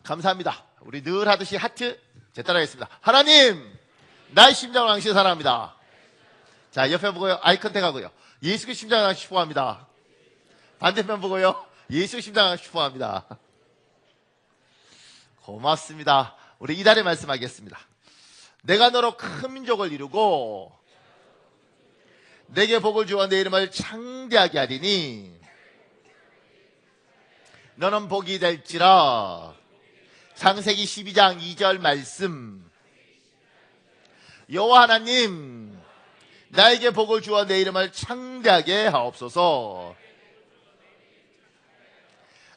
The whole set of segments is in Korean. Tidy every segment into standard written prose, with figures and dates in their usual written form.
감사합니다. 우리 늘 하듯이 하트 제 따라하겠습니다. 하나님, 나의 심장을 당신 사랑합니다. 자, 옆에 보고요. 아이 컨택 하고요. 예수 그 심장을 당신 축복합니다. 반대편 보고요. 예수 심장을 축복합니다. 고맙습니다. 우리 이달의 말씀하겠습니다. 내가 너로 큰 민족을 이루고 내게 복을 주어 내 이름을 창대하게 하리니 너는 복이 될지라. 창세기 12장 2절 말씀. 여호와 하나님, 나에게 복을 주어 내 이름을 창대하게 하옵소서.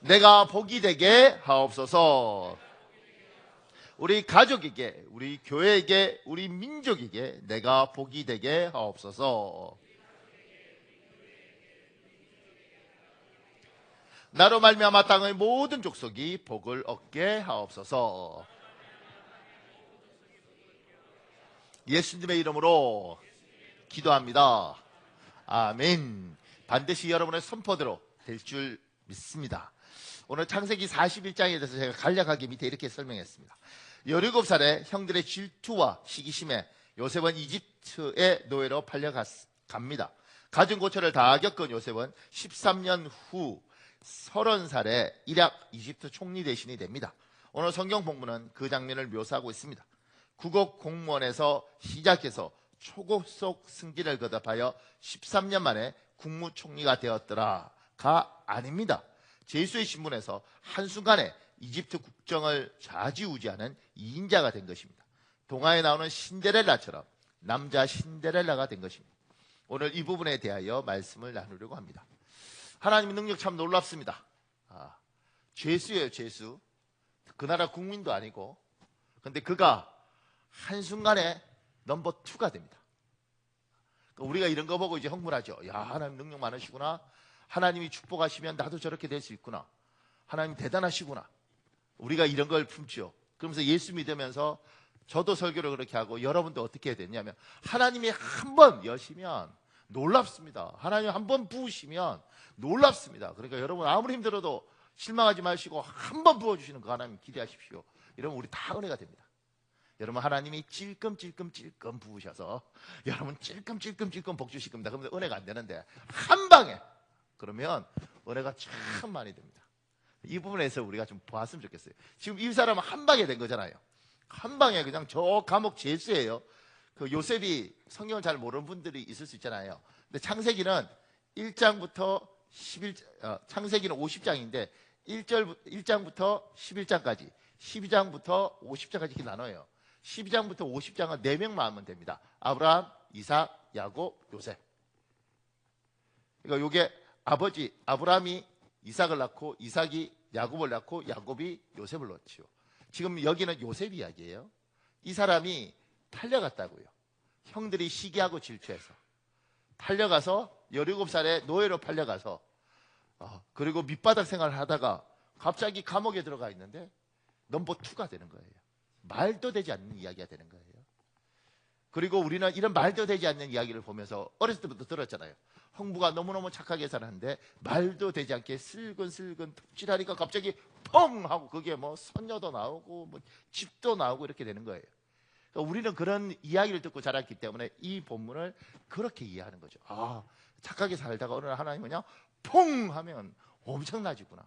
내가 복이 되게 하옵소서. 우리 가족에게, 우리 교회에게, 우리 민족에게 내가 복이 되게 하옵소서. 나로 말미암아 땅의 모든 족속이 복을 얻게 하옵소서. 예수님의 이름으로 기도합니다. 아멘. 반드시 여러분의 선포대로 될 줄 믿습니다. 오늘 창세기 41장에 대해서 제가 간략하게 밑에 이렇게 설명했습니다. 17살에 형들의 질투와 시기심에 요셉은 이집트의 노예로 팔려갑니다. 가진 고초를 다 겪은 요셉은 13년 후 30살에 이락 이집트 총리 대신이 됩니다. 오늘 성경 본문은 그 장면을 묘사하고 있습니다. 국업 공무원에서 시작해서 초고속 승진을 거듭하여 13년 만에 국무총리가 되었더라가 아닙니다. 제수의 신분에서 한순간에 이집트 국정을 좌지우지하는 2인자가 된 것입니다. 동화에 나오는 신데렐라처럼 남자 신데렐라가 된 것입니다. 오늘 이 부분에 대하여 말씀을 나누려고 합니다. 하나님의 능력 참 놀랍습니다. 죄수예요, 죄수. 그 나라 국민도 아니고. 근데 그가 한순간에 넘버 2가 됩니다. 우리가 이런 거 보고 이제 흥분하죠. 야, 하나님 능력 많으시구나. 하나님이 축복하시면 나도 저렇게 될 수 있구나. 하나님 대단하시구나. 우리가 이런 걸 품죠. 그러면서 예수 믿으면서 저도 설교를 그렇게 하고 여러분도 어떻게 해야 되냐면 하나님이 한 번 여시면 놀랍습니다. 하나님 한 번 부으시면 놀랍습니다. 그러니까 여러분 아무리 힘들어도 실망하지 마시고 한 번 부어주시는 그 하나님 기대하십시오. 이러면 우리 다 은혜가 됩니다. 여러분 하나님이 찔끔찔끔 부으셔서 여러분 찔끔찔끔 복 주실 겁니다. 그러면 은혜가 안 되는데 한 방에 그러면 은혜가 참 많이 됩니다. 이 부분에서 우리가 좀 보았으면 좋겠어요. 지금 이 사람은 한 방에 된 거잖아요. 한 방에 그냥 저 감옥 죄수예요. 그 요셉이 성경을 잘 모르는 분들이 있을 수 있잖아요. 근데 창세기는 1장부터 창세기는 50장인데 1장부터 11장까지 12장부터 50장까지 이렇게 나눠요. 12장부터 50장은 4명만 하면 됩니다. 아브라함, 이삭, 야곱, 요셉. 그러니까 이게 아버지 아브라함이 이삭을 낳고 이삭이 야곱을 낳고 야곱이 요셉을 낳지요. 지금 여기는 요셉 이야기예요. 이 사람이 팔려갔다고요. 형들이 시기하고 질투해서 팔려가서 17살에 노예로 팔려가서 그리고 밑바닥 생활을 하다가 갑자기 감옥에 들어가 있는데 넘버 2가 되는 거예요. 말도 되지 않는 이야기가 되는 거예요. 그리고 우리는 이런 말도 되지 않는 이야기를 보면서 어렸을 때부터 들었잖아요. 형부가 너무너무 착하게 살았는데 말도 되지 않게 슬근슬근 톱질하니까 갑자기 펑 하고 그게 뭐 선녀도 나오고 뭐 집도 나오고 이렇게 되는 거예요. 그러니까 우리는 그런 이야기를 듣고 자랐기 때문에 이 본문을 그렇게 이해하는 거죠. 착하게 살다가 어느 날 하나님은 그냥 퐁 하면 엄청나지구나.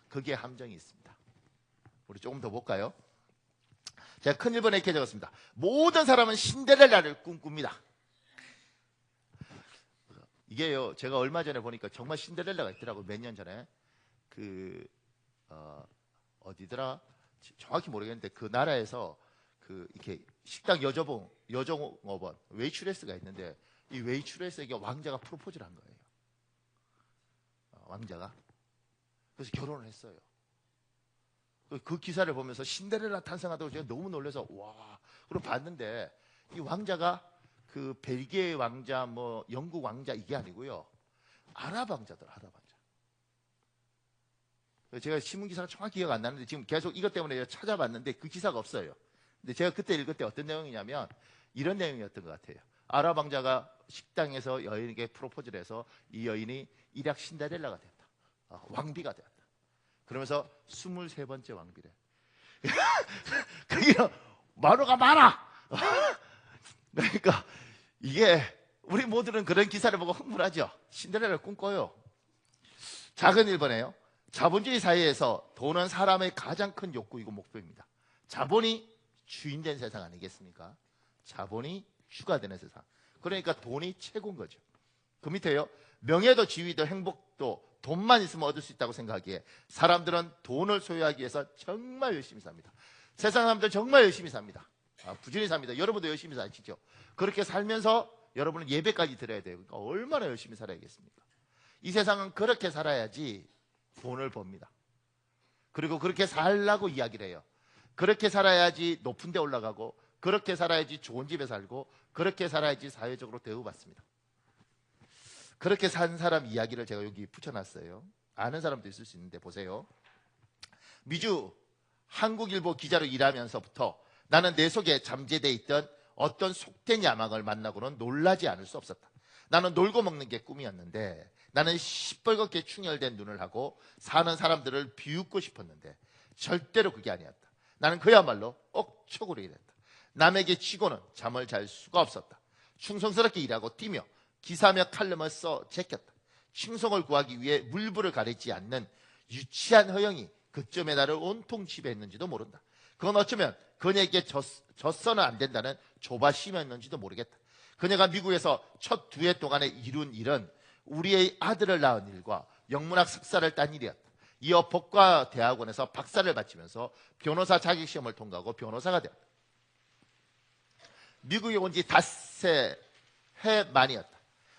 그게 함정이 있습니다. 우리 조금 더 볼까요? 제가 큰 1번에 이렇게 적었습니다. 모든 사람은 신데렐라를 꿈꿉니다. 이게요, 제가 얼마 전에 보니까 정말 신데렐라가 있더라고요. 몇 년 전에. 어디더라? 정확히 모르겠는데 그 나라에서 이렇게 식당 여종업원, 웨이트레스가 있는데 이 웨이트레스에게 왕자가 프로포즈를 한 거예요. 왕자가. 그래서 결혼을 했어요. 그 기사를 보면서 신데렐라 탄생하다고 제가 너무 놀라서 와. 그럼 봤는데 이 왕자가 그 벨기에 왕자, 뭐 영국 왕자 이게 아니고요. 아랍 왕자들, 아랍 왕자. 제가 신문 기사가 정확히 기억 안 나는데 지금 계속 이것 때문에 찾아봤는데 그 기사가 없어요. 근데 제가 그때 읽을 때 어떤 내용이냐면 이런 내용이었던 것 같아요. 아랍 왕자가 식당에서 여인에게 프로포즈를 해서 이 여인이 일약 신데렐라가 됐다. 왕비가 되었다. 그러면서 23번째 왕비래. 그게 만호가 많아. 그러니까 이게 우리 모두는 그런 기사를 보고 흥분하죠. 신데렐라를 꿈꿔요. 작은 1번에요. 자본주의 사회에서 돈은 사람의 가장 큰 욕구이고 목표입니다. 자본이 주인된 세상 아니겠습니까? 자본이 주가 되는 세상. 그러니까 돈이 최고인 거죠. 그 밑에요. 명예도 지위도 행복도 돈만 있으면 얻을 수 있다고 생각하기에 사람들은 돈을 소유하기 위해서 정말 열심히 삽니다. 세상 사람들 정말 열심히 삽니다. 부지런히 삽니다. 여러분도 열심히 사시죠. 그렇게 살면서 여러분은 예배까지 드려야 돼요. 그러니까 얼마나 열심히 살아야겠습니까? 이 세상은 그렇게 살아야지 돈을 법니다. 그리고 그렇게 살라고 이야기를 해요. 그렇게 살아야지 높은 데 올라가고, 그렇게 살아야지 좋은 집에 살고, 그렇게 살아야지 사회적으로 대우받습니다. 그렇게 산 사람 이야기를 제가 여기 붙여놨어요. 아는 사람도 있을 수 있는데 보세요. 미주 한국일보 기자로 일하면서부터 나는 내 속에 잠재되어 있던 어떤 속된 야망을 만나고는 놀라지 않을 수 없었다. 나는 놀고 먹는 게 꿈이었는데, 나는 시뻘겋게 충혈된 눈을 하고 사는 사람들을 비웃고 싶었는데 절대로 그게 아니었다. 나는 그야말로 억척으로 일했다. 남에게 치고는 잠을 잘 수가 없었다. 충성스럽게 일하고 뛰며 기사며 칼럼을 써 제꼈다. 칭송을 구하기 위해 물불을 가리지 않는 유치한 허영이 그쯤에 나를 온통 지배했는지도 모른다. 그건 어쩌면 그녀에게 졌서는 안 된다는 조바심이었는지도 모르겠다. 그녀가 미국에서 첫 2해 동안에 이룬 일은 우리의 아들을 낳은 일과 영문학 석사를 딴 일이었다. 이어 법과대학원에서 박사를 마치면서 변호사 자격시험을 통과하고 변호사가 되었다. 미국에 온 지 닷새 해 만이었다.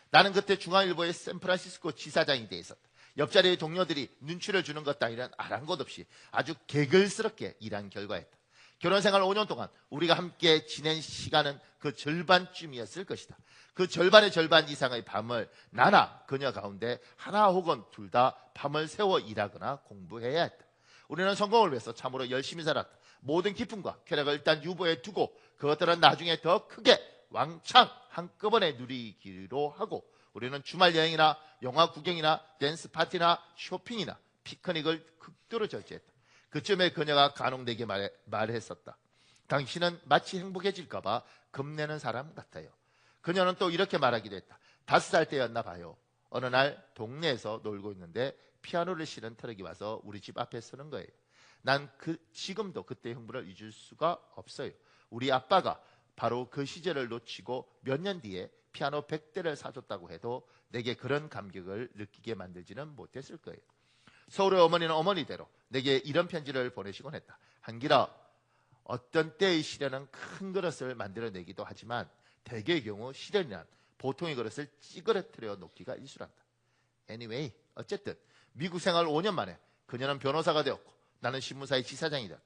나는 그때 중앙일보의 샌프란시스코 지사장이 돼 있었다. 옆자리의 동료들이 눈치를 주는 것 따위는 아랑곳 없이 아주 개걸스럽게 일한 결과였다. 결혼생활 5년 동안 우리가 함께 지낸 시간은 그 절반쯤이었을 것이다. 그 절반의 절반 이상의 밤을 나나 그녀 가운데 하나 혹은 둘 다 밤을 새워 일하거나 공부해야 했다. 우리는 성공을 위해서 참으로 열심히 살았다. 모든 기쁨과 쾌락을 일단 유보해 두고 그것들은 나중에 더 크게 왕창 한꺼번에 누리기로 하고, 우리는 주말 여행이나 영화 구경이나 댄스 파티나 쇼핑이나 피크닉을 극도로 절제했다. 그쯤에 그녀가 간혹 내게 말했었다. 당신은 마치 행복해질까봐 겁내는 사람 같아요. 그녀는 또 이렇게 말하기도 했다. 5살 때였나 봐요. 어느 날 동네에서 놀고 있는데 피아노를 실은 트럭이 와서 우리 집 앞에 서는 거예요. 난 지금도 그때의 흥분을 잊을 수가 없어요. 우리 아빠가 바로 그 시절을 놓치고 몇 년 뒤에 피아노 100대를 사줬다고 해도 내게 그런 감격을 느끼게 만들지는 못했을 거예요. 서울의 어머니는 어머니대로 내게 이런 편지를 보내시곤 했다. 한길아, 어떤 때의 시련은 큰 그릇을 만들어내기도 하지만 대개의 경우 시련이란 보통의 그릇을 찌그러뜨려 놓기가 일수란다. Anyway, 어쨌든 미국 생활 5년 만에 그녀는 변호사가 되었고 나는 신문사의 지사장이 되었다.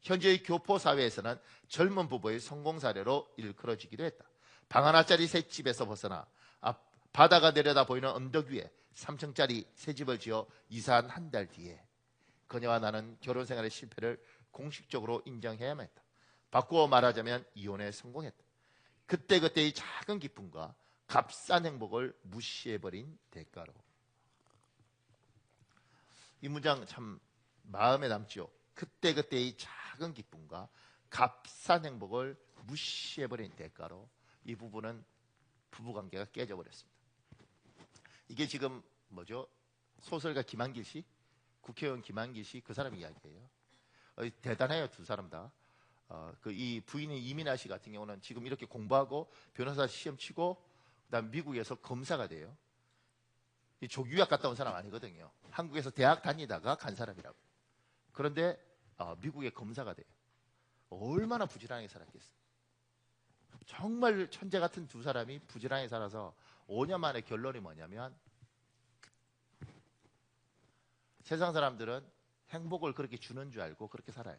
현재의 교포 사회에서는 젊은 부부의 성공 사례로 일컬어지기도 했다. 방 하나짜리 새 집에서 벗어나 바다가 내려다 보이는 언덕 위에 3층짜리 새 집을 지어 이사한 한 달 뒤에 그녀와 나는 결혼 생활의 실패를 공식적으로 인정해야만 했다. 바꾸어 말하자면 이혼에 성공했다. 그때그때의 작은 기쁨과 값싼 행복을 무시해버린 대가로. 이 문장 참 마음에 남죠. 그때그때의 작은 기쁨과 값싼 행복을 무시해버린 대가로 이 부부는 부부관계가 깨져버렸습니다. 이게 지금 뭐죠? 소설가 김한길 씨, 국회의원 김한길 씨, 그 사람 이야기예요. 대단해요, 두 사람 다. 이 부인인 이민아 씨 같은 경우는 지금 이렇게 공부하고 변호사 시험 치고 그다음 미국에서 검사가 돼요. 조규학 갔다 온 사람 아니거든요. 한국에서 대학 다니다가 간 사람이라고. 그런데 미국의 검사가 돼요. 얼마나 부지런하게 살았겠어요. 정말 천재 같은 두 사람이 부지런하게 살아서 5년 만에 결론이 뭐냐면, 세상 사람들은 행복을 그렇게 주는 줄 알고 그렇게 살아요.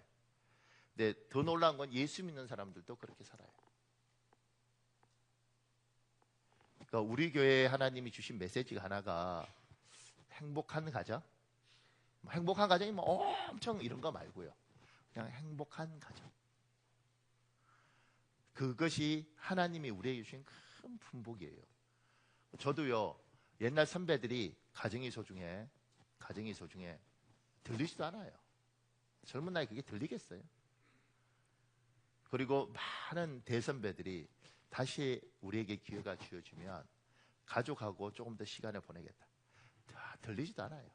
근데 더 놀라운 건 예수 믿는 사람들도 그렇게 살아요. 그러니까 우리 교회에 하나님이 주신 메시지가 하나가 행복한 가정. 행복한 가정이 뭐 엄청 이런 거 말고요. 그냥 행복한 가정. 그것이 하나님이 우리에게 주신 큰 품복이에요. 저도요, 옛날 선배들이 가정이 소중해. 들리지도 않아요. 젊은 나이 그게 들리겠어요? 그리고 많은 대선배들이 다시 우리에게 기회가 주어지면 가족하고 조금 더 시간을 보내겠다. 들리지도 않아요.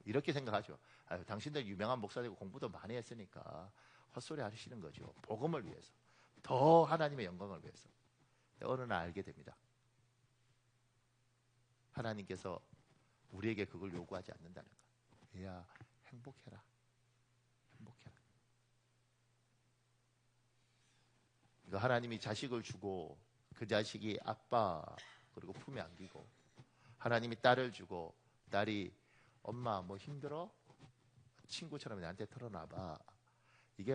이렇게 생각하죠. 아유, 당신들 유명한 목사되고 공부도 많이 했으니까 헛소리 하시는 거죠. 복음을 위해서. 더 하나님의 영광을 위해서. 어느 날 알게 됩니다. 하나님께서 우리에게 그걸 요구하지 않는다는 거. 얘야, 행복해라. 행복해라. 그러니까 하나님이 자식을 주고 그 자식이 아빠 그리고 품에 안기고, 하나님이 딸을 주고 딸이 엄마 뭐 힘들어? 친구처럼 나한테 털어놔봐. 이게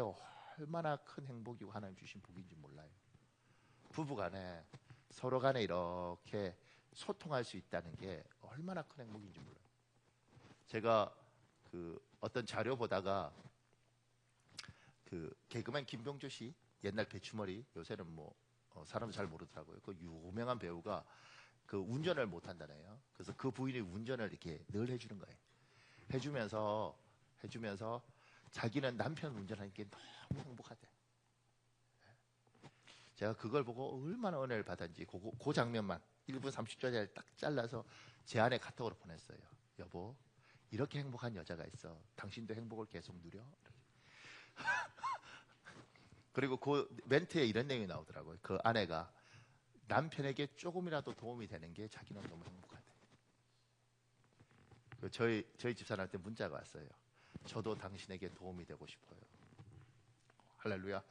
얼마나 큰 행복이고 하나님 주신 복인지 몰라요. 부부간에 서로 간에 이렇게 소통할 수 있다는 게 얼마나 큰 행복인지 몰라요. 제가 그 어떤 자료 보다가 그 개그맨 김병조 씨, 옛날 배추머리, 요새는 뭐 사람 잘 모르더라고요. 그 유명한 배우가 그 운전을 못 한다네요. 그래서 그 부인이 운전을 이렇게 늘 해주는 거예요. 해주면서 자기는 남편 운전하는 게 너무 행복하대. 제가 그걸 보고 얼마나 은혜를 받았는지 그 장면만 1분 30초짜리 딱 잘라서 제 아내 카톡으로 보냈어요. 여보, 이렇게 행복한 여자가 있어. 당신도 행복을 계속 누려? 그리고 그 멘트에 이런 내용이 나오더라고요. 그 아내가 남편에게 조금이라도 도움이 되는 게 자기는 너무 행복하대. 저희 집사람한테 문자가 왔어요. 저도 당신에게 도움이 되고 싶어요. 할렐루야.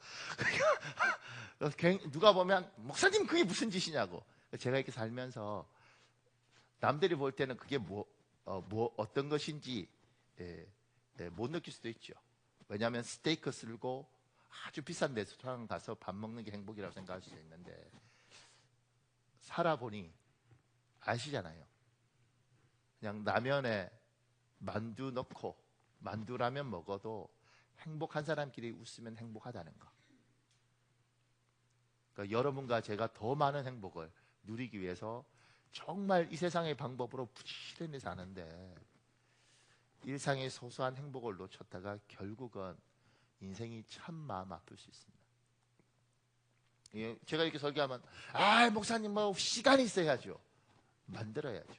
누가 보면 목사님 그게 무슨 짓이냐고. 제가 이렇게 살면서 남들이 볼 때는 그게 어떤 것인지 못 느낄 수도 있죠. 왜냐하면 스테이크 쓸고 아주 비싼 레스토랑 가서 밥 먹는 게 행복이라고 생각할 수 있는데, 살아보니 아시잖아요. 그냥 라면에 만두 넣고 만두라면 먹어도 행복한 사람끼리 웃으면 행복하다는 거. 그러니까 여러분과 제가 더 많은 행복을 누리기 위해서 정말 이 세상의 방법으로 부지런히 사는데, 일상의 소소한 행복을 놓쳤다가 결국은 인생이 참 마음 아플 수 있습니다. 제가 이렇게 설교하면 목사님 뭐 시간이 있어야죠. 만들어야죠.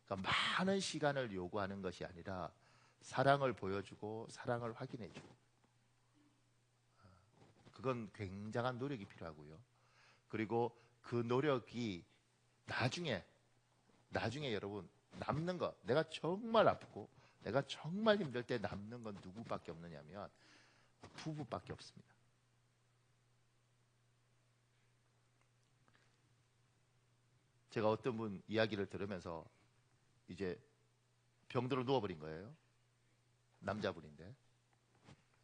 그러니까 많은 시간을 요구하는 것이 아니라 사랑을 보여주고 사랑을 확인해주고, 그건 굉장한 노력이 필요하고요. 그리고 그 노력이 나중에 여러분 남는 거, 내가 정말 아프고 내가 정말 힘들 때 남는 건 누구밖에 없느냐면 부부밖에 없습니다. 제가 어떤 분 이야기를 들으면서 이제 병들어 누워버린 거예요. 남자분인데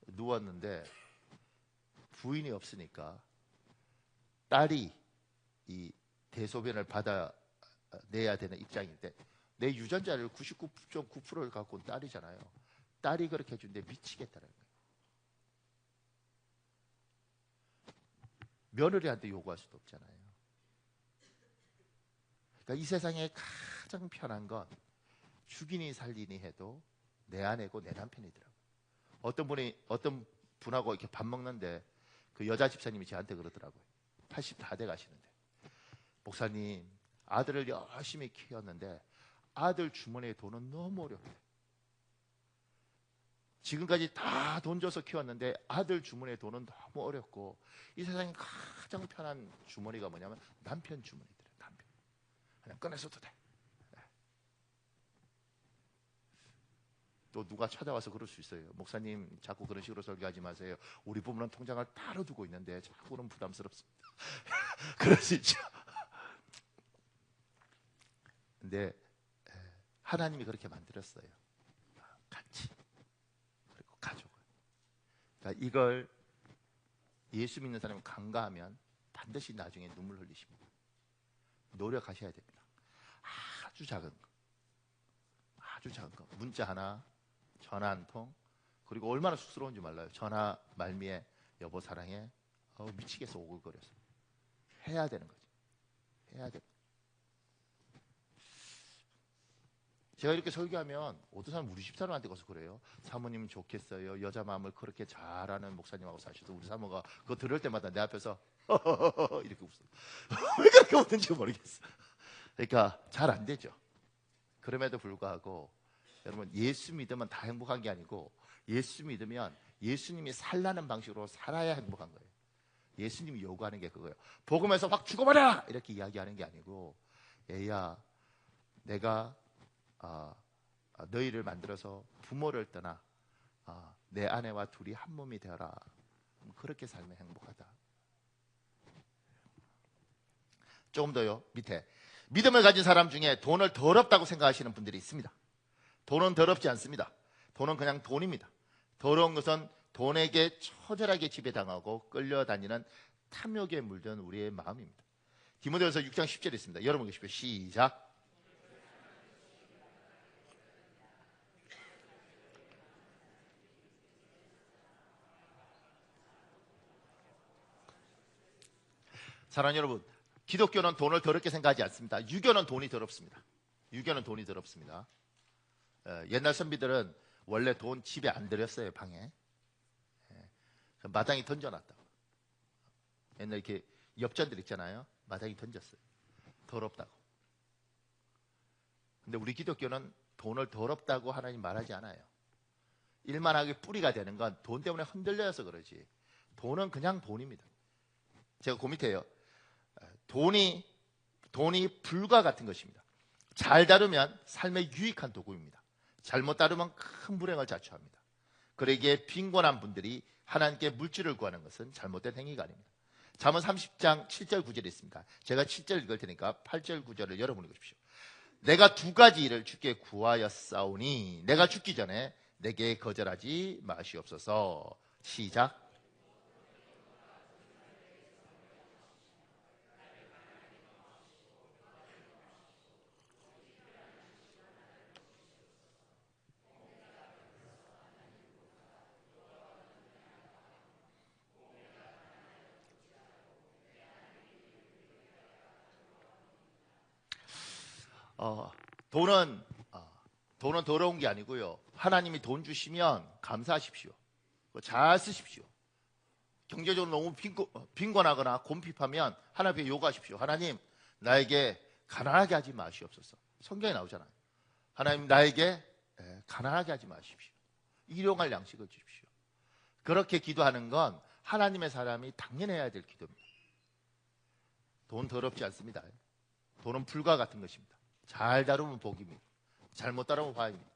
누웠는데 부인이 없으니까 딸이 이 대소변을 받아내야 되는 입장인데, 내 유전자를 99.9%를 갖고 온 딸이잖아요. 딸이 그렇게 해준데 미치겠다는 거예요. 며느리한테 요구할 수도 없잖아요. 그러니까 이 세상에 가장 편한 건 죽이니 살리니 해도 내 아내고 내 남편이더라고요. 어떤 분하고 이렇게 밥 먹는데 그 여자 집사님이 저한테 그러더라고요. 80 다 돼 가시는데, 목사님 아들을 열심히 키웠는데 아들 주머니에 돈은 너무 어렵대. 지금까지 다 돈 줘서 키웠는데 아들 주머니에 돈은 너무 어렵고, 이 세상에 가장 편한 주머니가 뭐냐면 남편 주머니더래요. 남편. 그냥 꺼내서도 돼. 또 누가 찾아와서 그럴 수 있어요. 목사님 자꾸 그런 식으로 설교하지 마세요. 우리 부부는 통장을 따로 두고 있는데 자꾸는 부담스럽습니다. 그럴 수 있죠. 근데 하나님이 그렇게 만들었어요. 같이. 그리고 가족을. 그러니까 이걸 예수 믿는 사람이 간과하면 반드시 나중에 눈물 흘리십니다. 노력하셔야 됩니다. 아주 작은 거. 아주 작은 거. 문자 하나, 전화 한 통. 그리고 얼마나 쑥스러운지 몰라요. 전화 말미에 여보 사랑해. 미치겠어 오글거려서. 해야 되는 거죠. 해야 돼. 제가 이렇게 설교하면 어떤 사람 우리 집사람한테 가서 그래요. 사모님 좋겠어요. 여자 마음을 그렇게 잘하는 목사님하고 사셔서 우리 사모가 그거 들을 때마다 내 앞에서 이렇게 웃어. 왜 그렇게 웃는지 모르겠어. 그러니까 잘 안 되죠. 그럼에도 불구하고 여러분, 예수 믿으면 다 행복한 게 아니고 예수 믿으면 예수님이 살라는 방식으로 살아야 행복한 거예요. 예수님이 요구하는 게 그거예요. 복음에서 확 죽어버려라 이렇게 이야기하는 게 아니고, 얘야 내가 너희를 만들어서 부모를 떠나 내 아내와 둘이 한 몸이 되어라. 그렇게 살면 행복하다. 조금 더요. 밑에 믿음을 가진 사람 중에 돈을 더럽다고 생각하시는 분들이 있습니다. 돈은 더럽지 않습니다. 돈은 그냥 돈입니다. 더러운 것은 돈에게 처절하게 지배당하고 끌려다니는 탐욕에 물든 우리의 마음입니다. 디모데후서 6장 10절에 있습니다. 여러분 계시고요. 시작. 사랑하는 여러분, 기독교는 돈을 더럽게 생각하지 않습니다. 유교는 돈이 더럽습니다. 유교는 돈이 더럽습니다. 옛날 선비들은 원래 돈 집에 안 들였어요. 방에 마당에 던져놨다고. 옛날 이렇게 엽전들 있잖아요. 마당에 던졌어요. 더럽다고. 근데 우리 기독교는 돈을 더럽다고 하나님 말하지 않아요. 일만하게 뿌리가 되는 건 돈 때문에 흔들려서 그러지, 돈은 그냥 돈입니다. 제가 그 밑에요. 돈이 불과 같은 것입니다. 잘 다루면 삶에 유익한 도구입니다. 잘못 다루면 큰 불행을 자초합니다. 그러기에 빈곤한 분들이 하나님께 물질을 구하는 것은 잘못된 행위가 아닙니다. 잠언 30장 7절 9절에 있습니다. 제가 7절 읽을 테니까 8절 9절을 여러분이 읽으십시오. 내가 두 가지 일을 주께 구하였사오니 내가 죽기 전에 내게 거절하지 마시옵소서. 시작. 돈은 더러운 게 아니고요. 하나님이 돈 주시면 감사하십시오. 잘 쓰십시오. 경제적으로 너무 빈곤하거나 곰핍하면 하나님께 요구하십시오. 하나님, 나에게 가난하게 하지 마시옵소서. 성경에 나오잖아요. 하나님, 나에게 가난하게 하지 마십시오. 일용할 양식을 주십시오. 그렇게 기도하는 건 하나님의 사람이 당연해야 될 기도입니다. 돈 더럽지 않습니다. 돈은 불과 같은 것입니다. 잘 다루면 복입니다. 잘못 다루면 화입니다.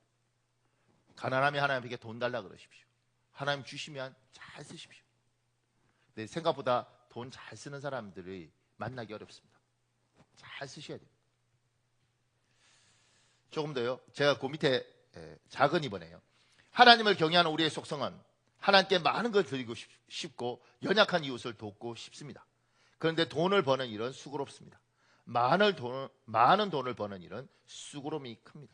가난하면 하나님께 돈 달라 그러십시오. 하나님 주시면 잘 쓰십시오. 근데 생각보다 돈 잘 쓰는 사람들이 만나기 어렵습니다. 잘 쓰셔야 됩니다. 조금 더요. 제가 그 밑에 작은 2번에요. 하나님을 경외하는 우리의 속성은 하나님께 많은 걸 드리고 싶고 연약한 이웃을 돕고 싶습니다. 그런데 돈을 버는 일은 수고롭습니다. 많은 돈을 버는 일은 수고로움이 큽니다.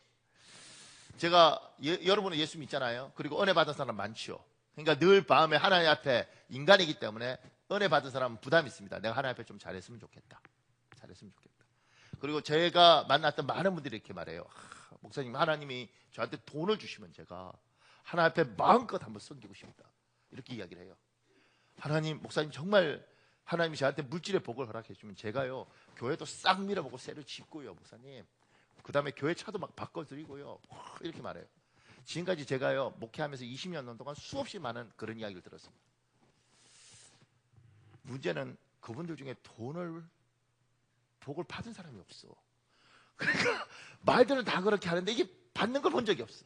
제가 여러분은 예수 믿잖아요. 그리고 은혜 받은 사람 많죠. 그러니까 늘 마음에 하나님 앞에 인간이기 때문에 은혜 받은 사람은 부담이 있습니다. 내가 하나님 앞에 좀 잘했으면 좋겠다. 잘했으면 좋겠다. 그리고 제가 만났던 많은 분들이 이렇게 말해요. 목사님, 하나님이 저한테 돈을 주시면 제가 하나님 앞에 마음껏 한번 섬기고 싶다. 이렇게 이야기를 해요. 하나님, 목사님 정말 하나님이 저한테 물질의 복을 허락해 주면 제가요 교회도 싹 밀어보고 새로 짓고요, 목사님. 그 다음에 교회 차도 막 바꿔드리고요. 이렇게 말해요. 지금까지 제가요 목회하면서 20년 동안 수없이 많은 그런 이야기를 들었습니다. 문제는 그분들 중에 복을 받은 사람이 없어. 그러니까 말들은 다 그렇게 하는데 이게 받는 걸 본 적이 없어.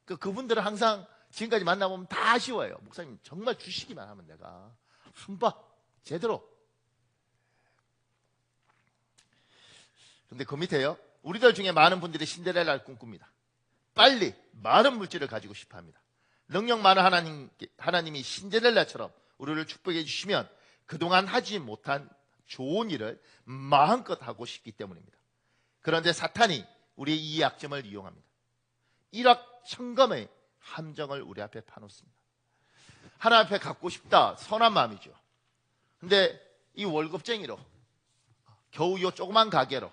그분들은 항상 지금까지 만나보면 다 아쉬워요. 목사님 정말 주시기만 하면 내가 한번 제대로. 근데 그 밑에요. 우리들 중에 많은 분들이 신데렐라를 꿈꿉니다. 빨리 많은 물질을 가지고 싶어 합니다. 능력 많은 하나님이 신데렐라처럼 우리를 축복해 주시면 그동안 하지 못한 좋은 일을 마음껏 하고 싶기 때문입니다. 그런데 사탄이 우리의 이 약점을 이용합니다. 일확천금의 함정을 우리 앞에 파놓습니다. 하나님 앞에 갖고 싶다, 선한 마음이죠. 근데 이 월급쟁이로 겨우 요 조그만 가게로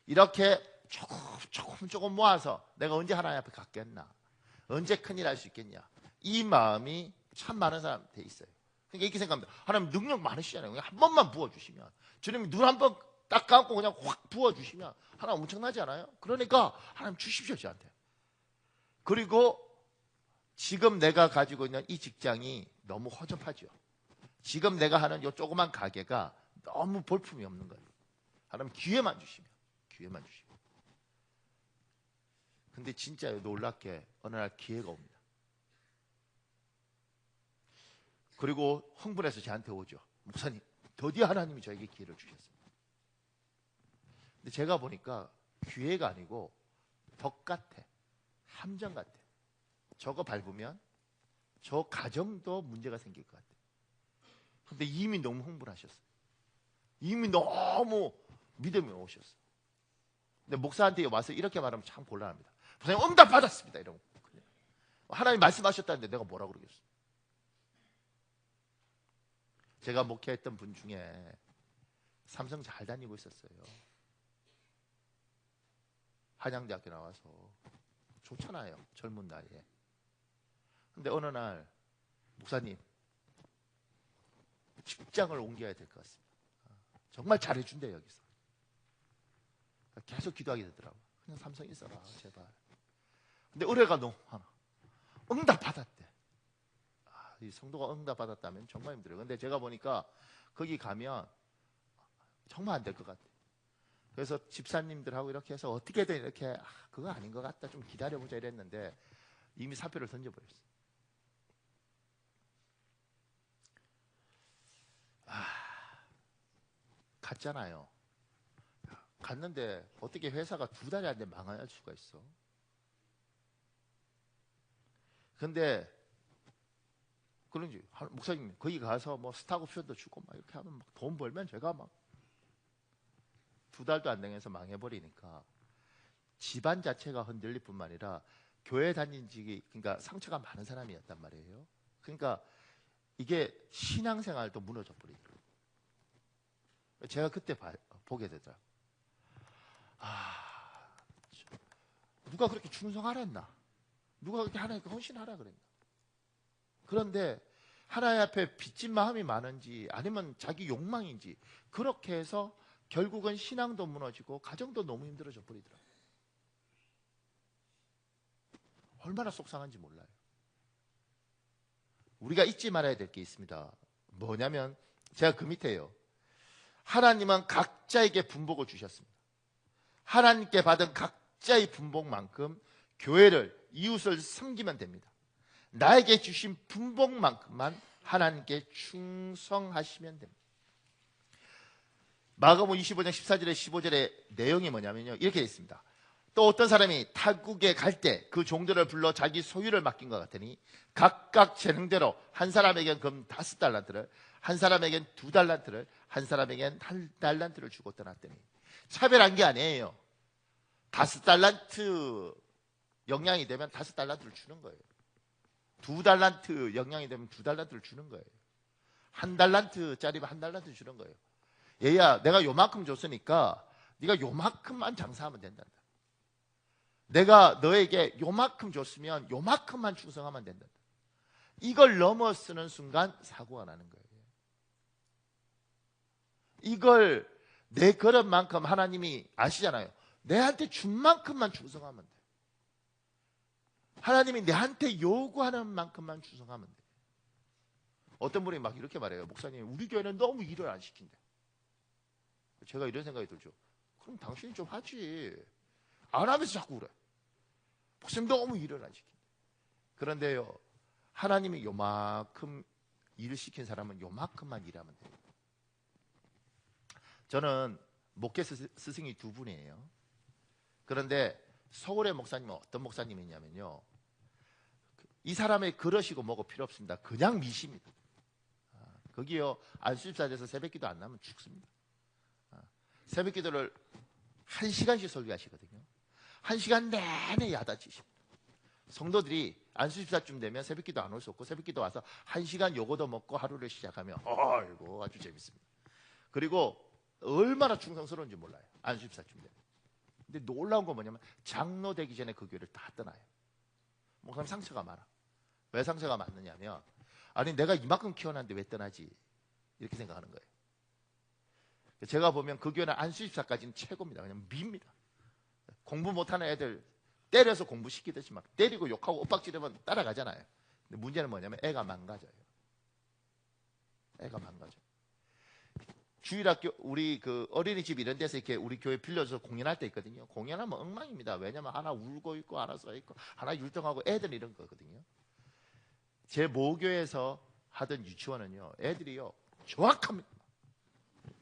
이렇게 조금 모아서 내가 언제 하나님 앞에 갔겠나, 언제 큰일 할 수 있겠냐, 이 마음이 참 많은 사람한테 있어요. 그러니까 이렇게 생각합니다. 하나님 능력 많으시잖아요. 그냥 한 번만 부어주시면, 주님이 눈 한 번 딱 감고 그냥 확 부어주시면 하나님 엄청나지 않아요? 그러니까 하나님 주십시오 저한테. 그리고 지금 내가 가지고 있는 이 직장이 너무 허접하죠. 지금 내가 하는 이 조그만 가게가 너무 볼품이 없는 거예요. 하나님 기회만 주시면, 기회만 주시면. 근데 진짜 놀랍게 어느 날 기회가 옵니다. 그리고 흥분해서 저한테 오죠. 목사님, 드디어 하나님이 저에게 기회를 주셨습니다. 근데 제가 보니까 기회가 아니고 덕 같아, 함정 같아. 저거 밟으면 저 가정도 문제가 생길 것 같아. 근데 이미 너무 흥분하셨어요. 이미 너무 믿음이 오셨어요. 근데 목사한테 와서 이렇게 말하면 참 곤란합니다. 목사님 응답 받았습니다 이러고, 하나님 말씀하셨다는데 내가 뭐라 그러겠어요. 제가 목회했던 분 중에 삼성 잘 다니고 있었어요. 한양대학교 나와서 좋잖아요, 젊은 나이에. 근데 어느 날 목사님 직장을 옮겨야 될 것 같습니다. 정말 잘해준대 여기서. 계속 기도하게 되더라고요. 그냥 삼성 있어라 제발. 근데 의뢰가 너무 많아. 응답 받았대. 이 성도가 응답 받았다면 정말 힘들어요. 근데 제가 보니까 거기 가면 정말 안 될 것 같아요. 그래서 집사님들하고 이렇게 해서 어떻게든 이렇게 그거 아닌 것 같다, 좀 기다려보자 이랬는데 이미 사표를 던져버렸어요. 갔잖아요. 갔는데 어떻게 회사가 2달이 안 돼 망할 수가 있어. 근데 그런지 목사님 거기 가서 뭐 스탁 옵션도 주고 막 이렇게 하면 막 돈 벌면 제가 막 2달도 안 되면서 망해버리니까 집안 자체가 흔들릴 뿐만 아니라 교회 다닌 지기, 그러니까 상처가 많은 사람이었단 말이에요. 그러니까 이게 신앙생활도 무너져 버리더라고요. 제가 그때 보게 되더라고요. 누가 그렇게 충성하라 했나? 누가 그렇게 하나님께 헌신하라 그랬나? 그런데 하나님 앞에 빚진 마음이 많은지 아니면 자기 욕망인지 그렇게 해서 결국은 신앙도 무너지고 가정도 너무 힘들어져 버리더라고요. 얼마나 속상한지 몰라요. 우리가 잊지 말아야 될 게 있습니다. 뭐냐면 제가 그 밑에요. 하나님은 각자에게 분복을 주셨습니다. 하나님께 받은 각자의 분복만큼 교회를, 이웃을 섬기면 됩니다. 나에게 주신 분복만큼만 하나님께 충성하시면 됩니다. 마가복음 25장 14절에 15절의 내용이 뭐냐면요, 이렇게 되어 있습니다. 또 어떤 사람이 타국에 갈 때 그 종들을 불러 자기 소유를 맡긴 것 같으니 각각 재능대로 한 사람에겐 금 5달란트를, 한 사람에겐 2달란트를, 한 사람에겐 1달란트를 주고 떠났더니. 차별한 게 아니에요. 5달란트 영향이 되면 5달란트를 주는 거예요. 2달란트 영향이 되면 2달란트를 주는 거예요. 1달란트짜리면 1달란트 주는 거예요. 얘야, 내가 요만큼 줬으니까 네가 요만큼만 장사하면 된다. 내가 너에게 요만큼 줬으면 요만큼만 충성하면 된다. 이걸 넘어서는 순간 사고가 나는 거예요. 이걸 내 그릇만큼 하나님이 아시잖아요. 내한테 준 만큼만 충성하면 돼. 하나님이 내한테 요구하는 만큼만 충성하면 돼. 어떤 분이 막 이렇게 말해요. 목사님, 우리 교회는 너무 일을 안 시킨대. 제가 이런 생각이 들죠. 그럼 당신이 좀 하지. 안 하면서 자꾸 그래. 목사님 너무 일을 안 시킨대. 그런데요, 하나님이 요만큼 일을 시킨 사람은 요만큼만 일하면 돼요. 저는 목회 스승이 2분이에요. 그런데 서울의 목사님은 어떤 목사님이냐면요, 이 사람의 그러시고 뭐고 필요 없습니다. 그냥 미십니다. 거기요, 안수집사에서 새벽기도 안 나면 죽습니다. 새벽기도를 1시간씩 설교하시거든요. 1시간 내내 야단치십니다. 성도들이 안수집사쯤 되면 새벽기도 안 올 수 없고, 새벽기도 와서 1시간 요거도 먹고 하루를 시작하면 아이고 아주 재밌습니다. 그리고 얼마나 충성스러운지 몰라요. 안수집사쯤 되면 근데 놀라운 건 뭐냐면 장로 되기 전에 그 교회를 다 떠나요. 목사님 상처가 많아. 왜 상처가 많느냐면, 아니 내가 이만큼 키워놨는데 왜 떠나지? 이렇게 생각하는 거예요. 제가 보면 그 교회는 안수집사까지는 최고입니다. 그냥 밉니다. 공부 못하는 애들 때려서 공부시키듯이 막 때리고 욕하고 엇박지르면 따라가잖아요. 근데 문제는 뭐냐면 애가 망가져요. 애가 망가져. 주일학교, 우리 그 어린이집 이런 데서 이렇게 우리 교회 빌려서 공연할 때 있거든요. 공연하면 엉망입니다. 왜냐면 하나 울고 있고 하나 써 있고 하나 율동하고 애들 이런 거거든요. 제 모교에서 하던 유치원은요, 애들이요 정확합니다.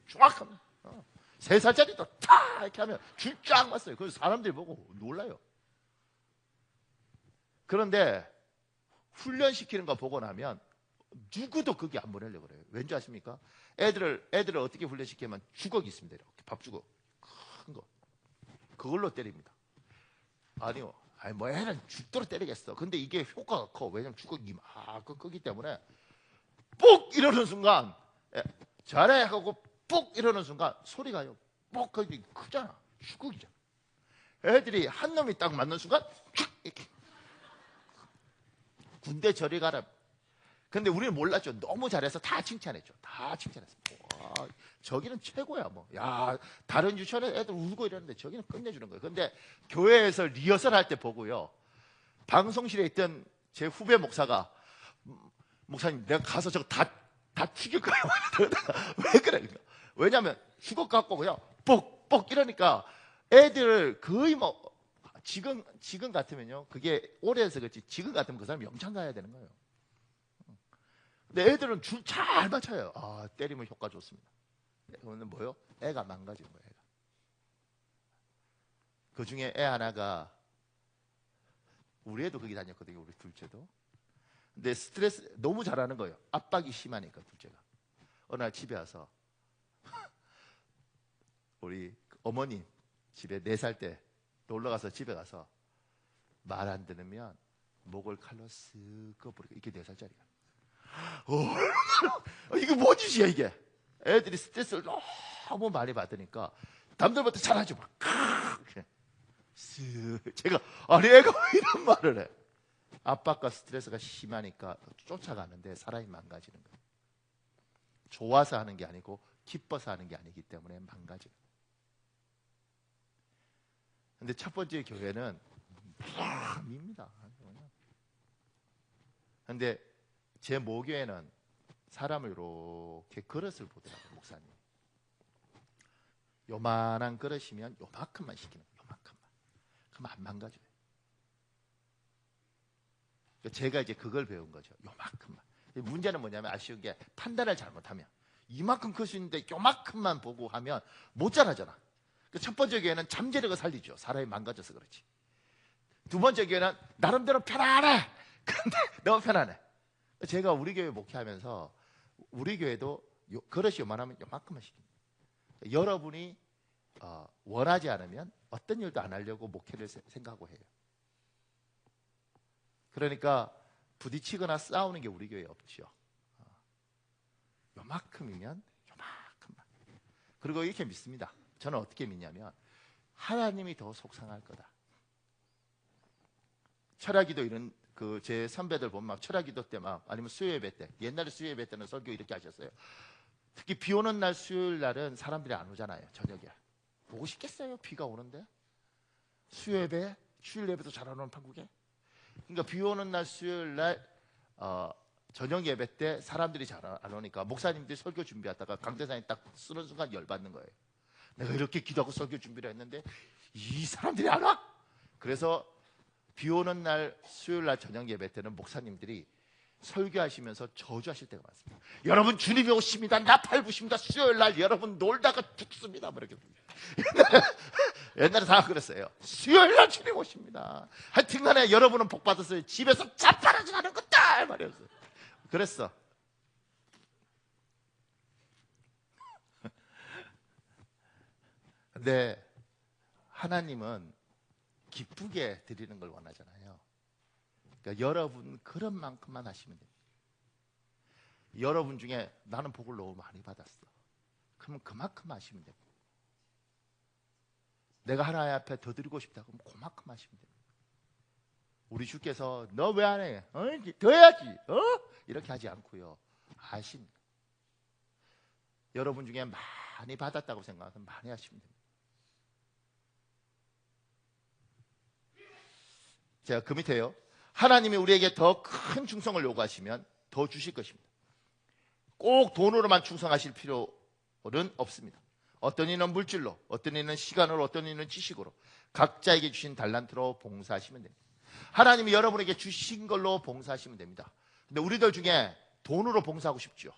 정확합니다. 3살짜리도 탁 이렇게 하면 줄 쫙 맞어요. 그래서 사람들이 보고 놀라요. 그런데 훈련시키는 거 보고 나면 누구도 거기 안 보내려고 그래요. 왠지 아십니까? 애들을 어떻게 훈련시키면 주걱이 있습니다. 이렇게 밥주걱 큰 거, 그걸로 때립니다. 아니요, 아니 뭐 애는 죽도록 때리겠어. 근데 이게 효과가 커. 왜냐면 주걱이 막 크기 때문에 뽁 이러는 순간, 잘해 하고 뽁 이러는 순간 소리가요 뽁 거기 크잖아. 주걱이잖아. 애들이 한 놈이 딱 맞는 순간 이렇게. 군대 저리 가라. 근데 우리는 몰랐죠. 너무 잘해서 다 칭찬했죠. 다 칭찬했어. 와, 저기는 최고야. 뭐, 야, 다른 유치원에 애들 울고 이러는데 저기는 끝내주는 거예요. 근데 교회에서 리허설 할 때 보고요, 방송실에 있던 제 후배 목사가, 목사님, 내가 가서 저거 다 죽일 거야. 왜 그래? 왜냐면 죽어 갖고 그냥 뽁뽁 이러니까 애들 거의 뭐, 지금 같으면요, 그게 오래해서 그렇지, 지금 같으면 그 사람 영창 가야 되는 거예요. 근데 애들은 줄 잘 맞춰요. 아, 때리면 효과 좋습니다. 그러면 뭐요? 애가 망가지는 거예요. 애가. 그 중에 애 하나가, 우리 애도 거기 다녔거든요. 우리 둘째도. 근데 스트레스 너무 잘하는 거예요. 압박이 심하니까 둘째가. 어느 날 집에 와서 우리 어머님 집에 4살 때 놀러 가서 집에 가서 말 안 들으면 목을 칼로 쓱 꺼버리고, 이게 4살짜리가. 이게 뭔 짓이야 이게. 애들이 스트레스를 너무 많이 받으니까 남들보다 잘하죠. 막 제가, 아니 애가 왜 이런 말을 해. 압박과 스트레스가 심하니까 쫓아가는데 사람이 망가지는 거예요. 좋아서 하는 게 아니고 기뻐서 하는 게 아니기 때문에 망가지는 거예요. 근데 첫 번째 교회는 밉니다. 근데 제 모교에는 사람을 이렇게 그릇을 보더라고요. 목사님, 요만한 그릇이면 요만큼만 시키는 거예요. 요만큼만. 그럼 안 망가져요. 제가 이제 그걸 배운 거죠. 요만큼만. 문제는 뭐냐면, 아쉬운 게 판단을 잘못하면 이만큼 클 수 있는데 요만큼만 보고 하면 못 자라잖아. 첫 번째 교회는 잠재력을 살리죠. 사람이 망가져서 그렇지. 두 번째 교회는 나름대로 편안해. 근데 너무 편안해. 제가 우리 교회 목회하면서 우리 교회도 그릇이 요만하면 요만큼만 시킵니다. 여러분이 원하지 않으면 어떤 일도 안 하려고 목회를 생각하고 해요. 그러니까 부딪히거나 싸우는 게 우리 교회에 없죠. 요만큼이면 요만큼만. 그리고 이렇게 믿습니다. 저는 어떻게 믿냐면, 하나님이 더 속상할 거다. 철야기도 이런, 제 선배들 보면 막 철야기도 때 막, 아니면 수요예배 때, 옛날에 수요예배 때는 설교 이렇게 하셨어요. 특히 비 오는 날 수요일 날은 사람들이 안 오잖아요. 저녁에 보고 싶겠어요? 비가 오는데. 수요예배, 주일 예배도 잘 안 오는 판국에. 그러니까 비 오는 날 수요일 날 저녁 예배 때 사람들이 잘 안 오니까 목사님들이 설교 준비하다가 강대상이 딱 쓰는 순간 열받는 거예요. 내가 이렇게 기도하고 설교 준비를 했는데 이 사람들이 안 와? 그래서 비 오는 날 수요일 날 저녁 예배 때는 목사님들이 설교하시면서 저주하실 때가 많습니다. 여러분, 주님이 오십니다. 나팔 부십니다. 수요일 날 여러분 놀다가 죽습니다. 뭐 이렇게. 옛날에 다 그랬어요. 수요일 날 주님 오십니다. 하여튼간에 여러분은 복 받았어요. 집에서 자빠르지 않은 것들 말이었어요. 그랬어. 근데 하나님은 기쁘게 드리는 걸 원하잖아요. 그러니까 여러분 그런 만큼만 하시면 됩니다. 여러분 중에 나는 복을 너무 많이 받았어. 그러면 그만큼 하시면 됩니다. 내가 하나님 앞에 더 드리고 싶다. 그럼 그만큼 하시면 됩니다. 우리 주께서 너 왜 안 해? 더 해야지. 이렇게 하지 않고요. 하십니다. 여러분 중에 많이 받았다고 생각하면 많이 하시면 됩니다. 제가 그 밑에요. 하나님이 우리에게 더 큰 충성을 요구하시면 더 주실 것입니다. 꼭 돈으로만 충성하실 필요는 없습니다. 어떤 이는 물질로, 어떤 이는 시간으로, 어떤 이는 지식으로 각자에게 주신 달란트로 봉사하시면 됩니다. 하나님이 여러분에게 주신 걸로 봉사하시면 됩니다. 근데 우리들 중에 돈으로 봉사하고 싶죠.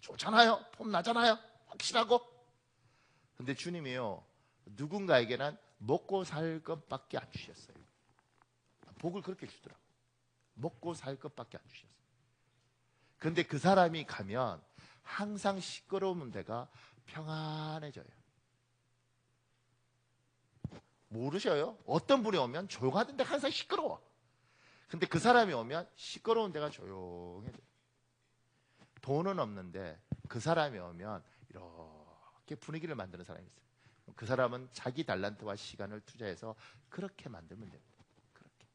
좋잖아요. 폼 나잖아요. 확실하고. 근데 주님이요, 누군가에게는 먹고 살 것밖에 안 주셨어요. 복을 그렇게 주더라고요. 먹고 살 것밖에 안 주셨어요. 근데 그 사람이 가면 항상 시끄러운 데가 평안해져요. 모르셔요? 어떤 분이 오면 조용하던 데가 항상 시끄러워. 근데 그 사람이 오면 시끄러운 데가 조용해져요. 돈은 없는데 그 사람이 오면 이렇게 분위기를 만드는 사람이 있어요. 그 사람은 자기 달란트와 시간을 투자해서 그렇게 만들면 됩니다. 그렇게.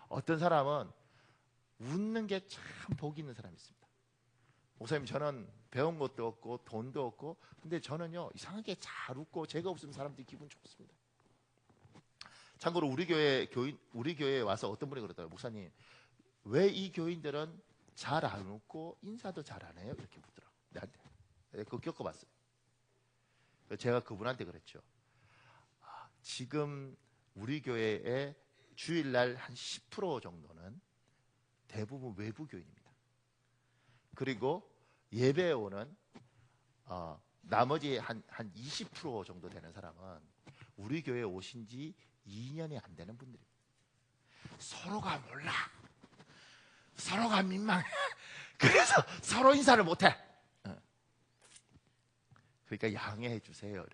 어떤 사람은 웃는 게 참 복이 있는 사람이 있습니다. 목사님, 저는 배운 것도 없고 돈도 없고, 근데 저는요 이상하게 잘 웃고 제가 웃으면 사람들이 기분 좋습니다. 참고로 우리 교회에 와서 어떤 분이 그러더라고요. 목사님, 왜 이 교인들은 잘 안 웃고 인사도 잘 안 해요? 이렇게 묻더라고요. 나한테. 그거 겪어봤어요. 제가 그분한테 그랬죠. 지금 우리 교회의 주일날 한 10% 정도는 대부분 외부 교인입니다. 그리고 예배에 오는 나머지 한 20% 정도 되는 사람은 우리 교회에 오신 지 2년이 안 되는 분들입니다. 서로가 몰라. 서로가 민망해. 그래서 서로 인사를 못해. 그러니까 양해해 주세요.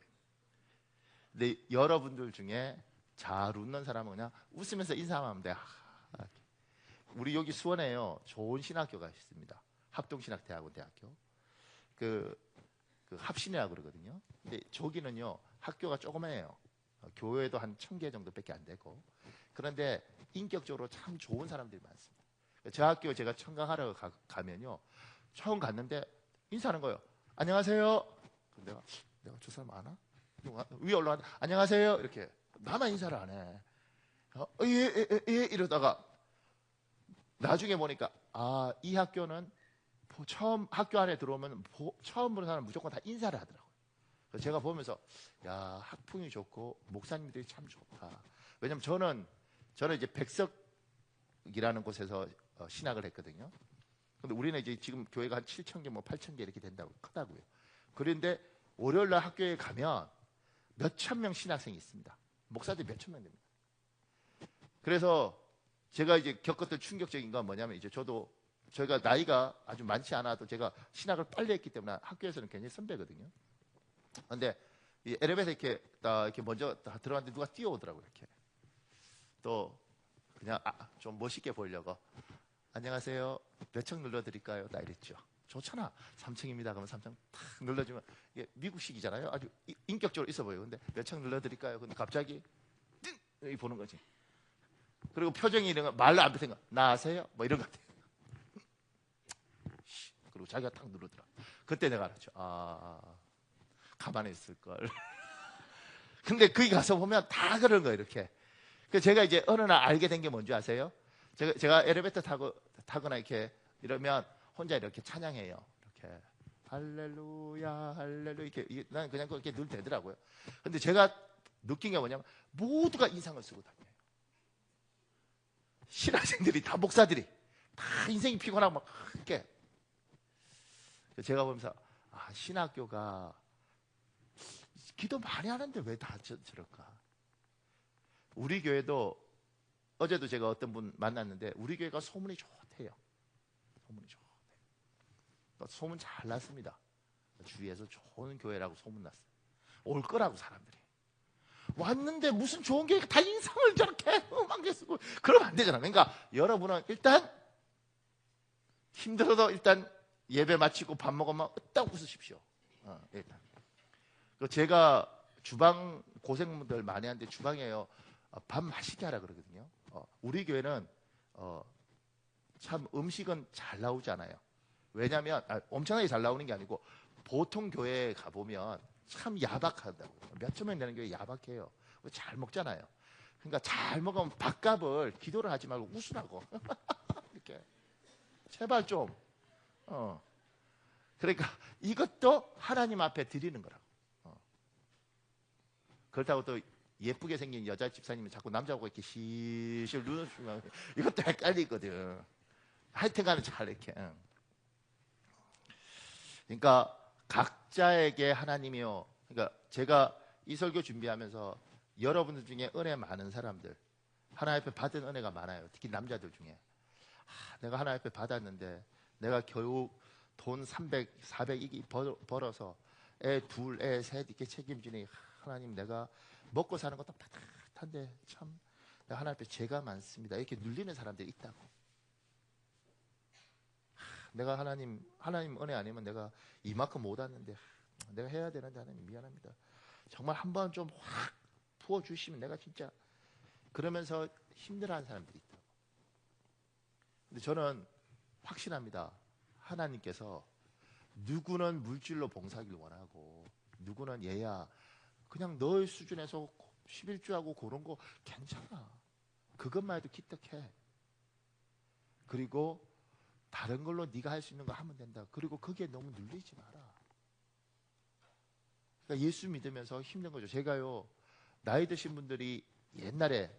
근데 여러분들 중에 잘 웃는 사람은 그냥 웃으면서 인사만 하면 돼. 우리 여기 수원에요, 좋은 신학교가 있습니다. 합동신학대학원 대학교. 그 합신이라고 그러거든요. 근데 저기는요 학교가 조그매요. 교회도 한 1000개 정도밖에 안 되고. 그런데 인격적으로 참 좋은 사람들이 많습니다. 저 학교 제가 청강하러 가면요, 처음 갔는데 인사하는 거예요. 안녕하세요. 내가 저 사람 아나? 위에 올라가서 안녕하세요 이렇게. 나만 인사를 안 해. 예 이러다가 나중에 보니까 이 학교는 처음 학교 안에 들어오면 처음 보는 사람 무조건 다 인사를 하더라고요. 그래서 제가 보면서 야, 학풍이 좋고 목사님들이 참 좋다. 왜냐면 저는 이제 백석이라는 곳에서 신학을 했거든요. 근데 우리는 이제 지금 교회가 한 7,000개, 뭐 8,000개 이렇게 된다고 크다고요. 그런데 월요일 날 학교에 가면 몇천 명 신학생이 있습니다. 목사들이 몇천 명 됩니다. 그래서 제가 이제 겪었던 충격적인 건 뭐냐면, 이제 저희가 나이가 아주 많지 않아도 제가 신학을 빨리 했기 때문에 학교에서는 굉장히 선배거든요. 근데 이 엘리베이터 이렇게 먼저 들어갔는데 누가 뛰어오더라고요. 이렇게 또 그냥 좀 멋있게 보이려고 안녕하세요, 몇 층 눌러드릴까요? 나 이랬죠. 좋잖아. 3층입니다. 그러면 3층 탁 눌러주면 이게 미국식이잖아요. 아주 인격적으로 있어 보여요. 근데 몇 층 눌러드릴까요? 근데 갑자기 띵 보는 거지. 그리고 표정이 이런 거 말로 안 뱉은 거. 나 아세요? 뭐 이런 거 같아요. 그리고 자기가 탁 누르더라. 그때 내가 알았죠. 가만히 있을 걸. 근데 거기 가서 보면 다 그런 거예요. 이렇게. 그 제가 이제 어느 날 알게 된 게 뭔지 아세요? 제가 엘리베이터 타거나 이렇게 이러면 혼자 이렇게 찬양해요. 이렇게 할렐루야 할렐루야 이렇게. 난 그냥 그렇게 늘 되더라고요. 근데 제가 느낀 게 뭐냐면 모두가 인상을 쓰고 다녀요. 신학생들이 다, 목사들이 다 인생이 피곤하고 막 그렇게. 제가 보면서 신학교가 기도 많이 하는데 왜 다 저럴까? 우리 교회도 어제도 제가 어떤 분 만났는데 우리 교회가 소문이 좋대요. 소문이 좋대요. 소문 잘 났습니다. 주위에서 좋은 교회라고 소문났어요. 올 거라고 사람들이. 왔는데 무슨 좋은 교회가 다 인상을 저렇게 음악에 쓰고 그러면 안 되잖아. 그러니까 여러분은 일단 힘들어도 일단 예배 마치고 밥 먹으면 딱 웃으십시오. 일단. 제가 주방 고생분들 많이 하는데 주방에요. 밥 맛있게 하라 그러거든요. 우리 교회는 참 음식은 잘 나오지 않아요. 왜냐하면 엄청나게 잘 나오는 게 아니고 보통 교회에 가보면 참 야박하다고. 몇천 명 되는 교회 야박해요. 잘 먹잖아요. 그러니까 잘 먹으면 밥값을 기도를 하지 말고 웃으라고. 이렇게 제발 좀. 그러니까 이것도 하나님 앞에 드리는 거라고. 그렇다고 또 예쁘게 생긴 여자 집사님이 자꾸 남자하고 이렇게 실실 눈을 주면 이것도 헷갈리거든. 하여튼간에 잘 이렇게. 그러니까 각자에게 하나님이요. 그러니까 제가 이 설교 준비하면서 여러분들 중에 은혜 많은 사람들, 하나님 앞에 받은 은혜가 많아요. 특히 남자들 중에. 내가 하나님 앞에 받았는데 내가 겨우 돈 300, 400 이기 벌어서 애 둘, 애 셋 이렇게 책임지니 하나님 내가 먹고 사는 것도 빠듯한데 참 내가 하나님 앞에 죄가 많습니다. 이렇게 눌리는 사람들이 있다고. 내가 하나님 은혜 아니면 내가 이만큼 못 왔는데 내가 해야 되는데 하나님 미안합니다. 정말 한번 좀 확 부어주시면 내가 진짜 그러면서 힘들어하는 사람들이 있다고. 근데 저는 확신합니다. 하나님께서 누구는 물질로 봉사하길 원하고 누구는 얘야 그냥 너의 수준에서 11주하고 그런 거 괜찮아. 그것만 해도 기특해. 그리고 다른 걸로 네가 할 수 있는 거 하면 된다. 그리고 거기에 너무 눌리지 마라. 그러니까 예수 믿으면서 힘든 거죠. 제가요 나이 드신 분들이 옛날에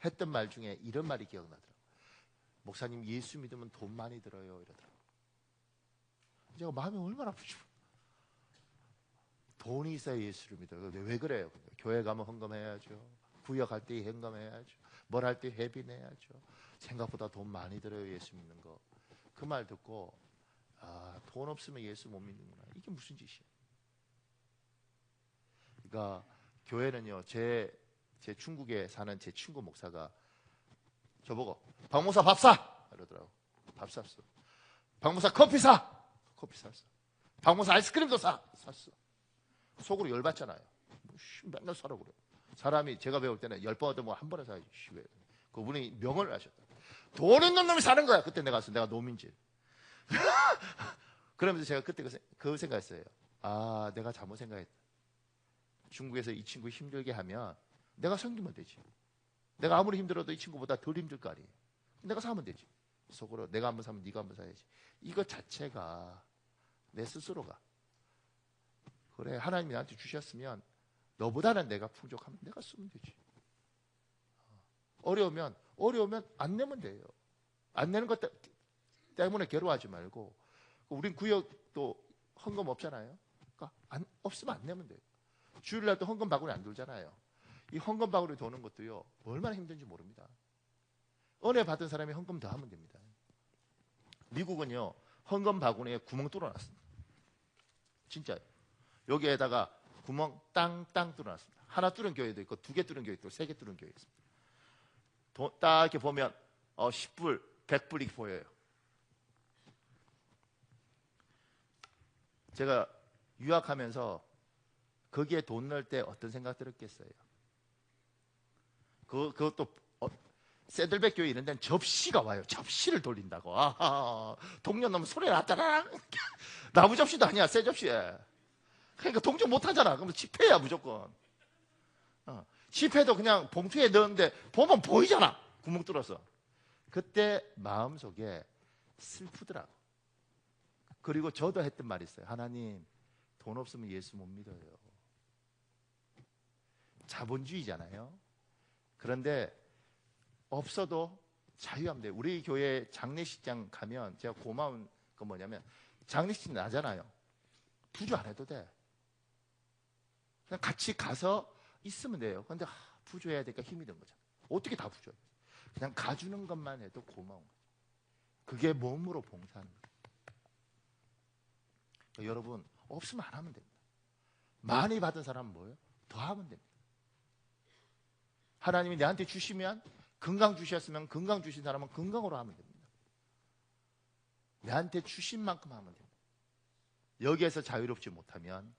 했던 말 중에 이런 말이 기억나더라고요. 목사님 예수 믿으면 돈 많이 들어요 이러더라고요. 제가 마음이 얼마나 아프죠. 돈이 있어야 예수를 믿어요. 왜 그래요? 교회 가면 헌금해야죠. 구역할 때 헌금해야죠. 뭘 할 때 회비내야죠. 생각보다 돈 많이 들어요 예수 믿는 거. 그 말 듣고 돈 없으면 예수 못 믿는구나. 이게 무슨 짓이에요? 그러니까 교회는요 제 중국에 사는 제 친구 목사가 저보고 박 목사 밥 사! 이러더라고. 밥 샀어. 박 목사 커피 사! 커피 샀어. 박 목사 아이스크림도 샀어. 속으로 열받잖아요. 맨날 사라고 그래. 사람이 제가 배울 때는 10번 얻으면 한 번에 사야지. 왜? 그분이 명언을 하셨다. 돈 있는 놈이 사는 거야. 그때 내가 노민질. 그러면서 제가 그때 그 생각했어요. 내가 잘못 생각했다. 중국에서 이 친구 힘들게 하면 내가 섬기면 되지. 내가 아무리 힘들어도 이 친구보다 덜 힘들 거 아니에요. 내가 사면 되지. 속으로 내가 한번 사면 네가 한번 사야지. 이거 자체가 내 스스로가 그래 하나님이 나한테 주셨으면 너보다는 내가 풍족하면 내가 쓰면 되지. 어려우면 안 내면 돼요. 안 내는 것 때문에 괴로워하지 말고 우린 구역도 헌금 없잖아요. 그러니까 없으면 안 내면 돼요. 주일날 또 헌금 바구니 안 돌잖아요. 이 헌금 바구니 도는 것도요 얼마나 힘든지 모릅니다. 은혜 받은 사람이 헌금 더 하면 됩니다. 미국은요 헌금 바구니에 구멍 뚫어놨습니다. 진짜요. 여기에다가 구멍 땅땅 뚫어놨습니다. 하나 뚫은 교회도 있고 2개 뚫은 교회도 있고 3개 뚫은 교회 있습니다. 딱 이렇게 보면 10불, 100불이 보여요. 제가 유학하면서 거기에 돈 넣을 때 어떤 생각 들었겠어요? 그것도 새들백 교회 이런 데는 접시가 와요. 접시를 돌린다고. 동료 놈은 소리 났잖아. 나무 접시도 아니야. 새 접시에. 그러니까 동정 못 하잖아. 그러면 지폐야 무조건. 지폐도 그냥 봉투에 넣었는데 보면 보이잖아. 구멍 뚫어서. 그때 마음속에 슬프더라고. 그리고 저도 했던 말이 있어요. 하나님 돈 없으면 예수 못 믿어요. 자본주의잖아요. 그런데 없어도 자유하면 돼요. 우리 교회 장례식장 가면 제가 고마운 건 뭐냐면 장례식 나잖아요. 부조 안 해도 돼. 그냥 같이 가서 있으면 돼요. 그런데 부조해야 되니까 힘이 든 거잖아. 어떻게 다 부조해? 그냥 가주는 것만 해도 고마운 거죠. 그게 몸으로 봉사하는 거예요. 그러니까 여러분 없으면 안 하면 됩니다. 많이 받은 사람은 뭐예요? 더 하면 됩니다. 하나님이 내한테 주시면 건강 주셨으면 건강 주신 사람은 건강으로 하면 됩니다. 내한테 주신 만큼 하면 됩니다. 여기에서 자유롭지 못하면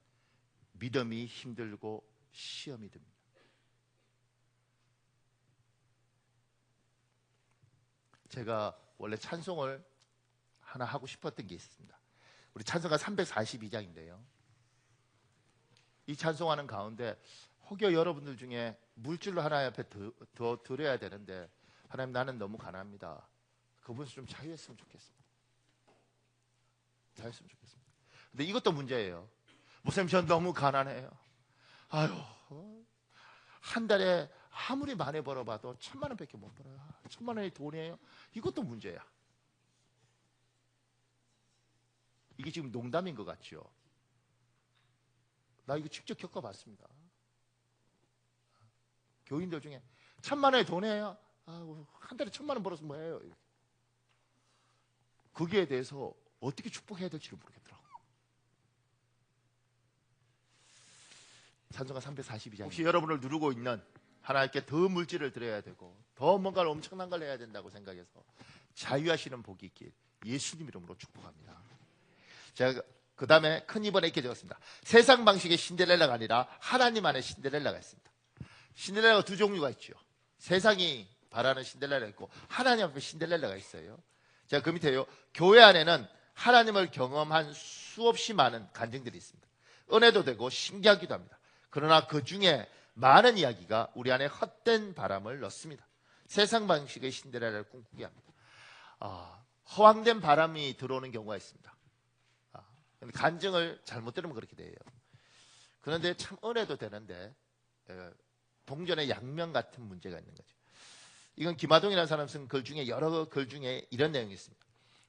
믿음이 힘들고 시험이 듭니다. 제가 원래 찬송을 하나 하고 싶었던 게 있습니다. 우리 찬송가 342장인데요. 이 찬송하는 가운데 혹여 여러분들 중에 물질로 하나님 앞에 더 드려야 되는데 하나님 나는 너무 가난합니다. 그분을 좀 자유했으면 좋겠습니다. 자유했으면 좋겠습니다. 근데 이것도 문제예요. 목사님 전 너무 가난해요. 아유, 한 달에 아무리 많이 벌어봐도 1,000만 원밖에 못 벌어요. 1,000만 원이 돈이에요. 이것도 문제야. 이게 지금 농담인 것 같죠? 나 이거 직접 겪어봤습니다. 교인들 중에 1,000만 원이 돈이에요. 한 달에 1,000만 원 벌어서 뭐예요? 거기에 대해서 어떻게 축복해야 될지를 모르겠더라고요. 찬송가 342장. 혹시 여러분을 누르고 있는 하나님께 더 물질을 드려야 되고 더 뭔가를 엄청난 걸 해야 된다고 생각해서 자유하시는 복이 있길 예수님 이름으로 축복합니다. 제가 그 다음에 큰 입원에 이렇게 적었습니다. 세상 방식의 신데렐라가 아니라 하나님 안에 신데렐라가 있습니다. 신데렐라가 두 종류가 있죠. 세상이 바라는 신데렐라가 있고 하나님 앞에 신데렐라가 있어요. 제가 그 밑에요. 교회 안에는 하나님을 경험한 수없이 많은 간증들이 있습니다. 은혜도 되고 신기하기도 합니다. 그러나 그 중에 많은 이야기가 우리 안에 헛된 바람을 넣습니다. 세상 방식의 신데렐라를 꿈꾸게 합니다. 허황된 바람이 들어오는 경우가 있습니다. 간증을 잘못 들으면 그렇게 돼요. 그런데 참 은혜도 되는데 동전의 양면 같은 문제가 있는 거죠. 이건 김하동이라는 사람 쓴 글 중에 여러 글 중에 이런 내용이 있습니다.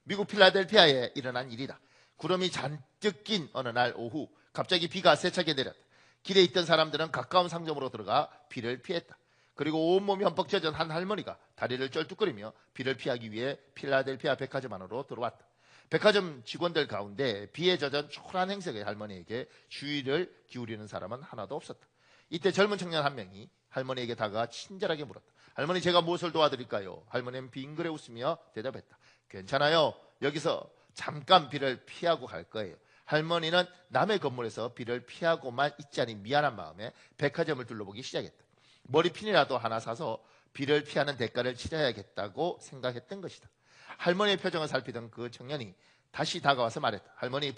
미국 필라델피아에 일어난 일이다. 구름이 잔뜩 낀 어느 날 오후 갑자기 비가 세차게 내렸다. 길에 있던 사람들은 가까운 상점으로 들어가 비를 피했다. 그리고 온몸이 흠뻑 젖은 한 할머니가 다리를 쩔뚝거리며 비를 피하기 위해 필라델피아 백화점 안으로 들어왔다. 백화점 직원들 가운데 비에 젖은 초라한 행색의 할머니에게 주의를 기울이는 사람은 하나도 없었다. 이때 젊은 청년 한 명이 할머니에게 다가가 친절하게 물었다. 할머니, 제가 무엇을 도와드릴까요? 할머니는 빙그레 웃으며 대답했다. 괜찮아요. 여기서 잠깐 비를 피하고 갈 거예요. 할머니는 남의 건물에서 비를 피하고만 있자니 미안한 마음에 백화점을 둘러보기 시작했다. 머리핀이라도 하나 사서 비를 피하는 대가를 치러야겠다고 생각했던 것이다. 할머니의 표정을 살피던 그 청년이 다시 다가와서 말했다. 할머니,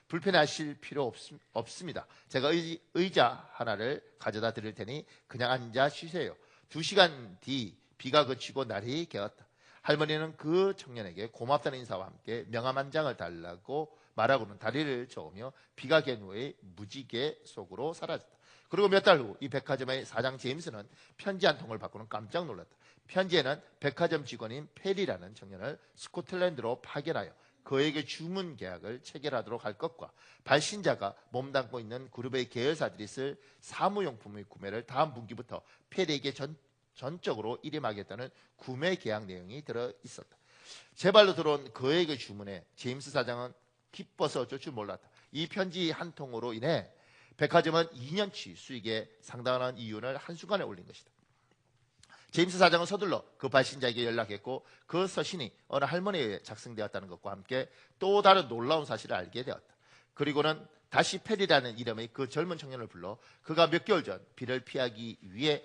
불편해하실 필요 없습니다. 제가 의자 하나를 가져다 드릴 테니 그냥 앉아 쉬세요. 2시간 뒤 비가 그치고 날이 개었다. 할머니는 그 청년에게 고맙다는 인사와 함께 명함 한 장을 달라고 말하고는 다리를 저으며 비가 갠 후에 무지개 속으로 사라졌다. 그리고 몇 달 후 이 백화점의 사장 제임스는 편지 한 통을 받고는 깜짝 놀랐다. 편지에는 백화점 직원인 페리라는 청년을 스코틀랜드로 파견하여 그에게 주문 계약을 체결하도록 할 것과 발신자가 몸담고 있는 그룹의 계열사들이 쓸 사무용품의 구매를 다음 분기부터 페리에게 전적으로 일임하겠다는 구매 계약 내용이 들어 있었다. 제 발로 들어온 그에게 주문에 제임스 사장은 기뻐서 어쩔 줄 몰랐다. 이 편지 한 통으로 인해 백화점은 2년치 수익에 상당한 이윤을 한순간에 올린 것이다. 제임스 사장은 서둘러 그 발신자에게 연락했고 그 서신이 어느 할머니에 작성되었다는 것과 함께 또 다른 놀라운 사실을 알게 되었다. 그리고는 다시 페리라는 이름의 그 젊은 청년을 불러 그가 몇 개월 전 비를 피하기 위해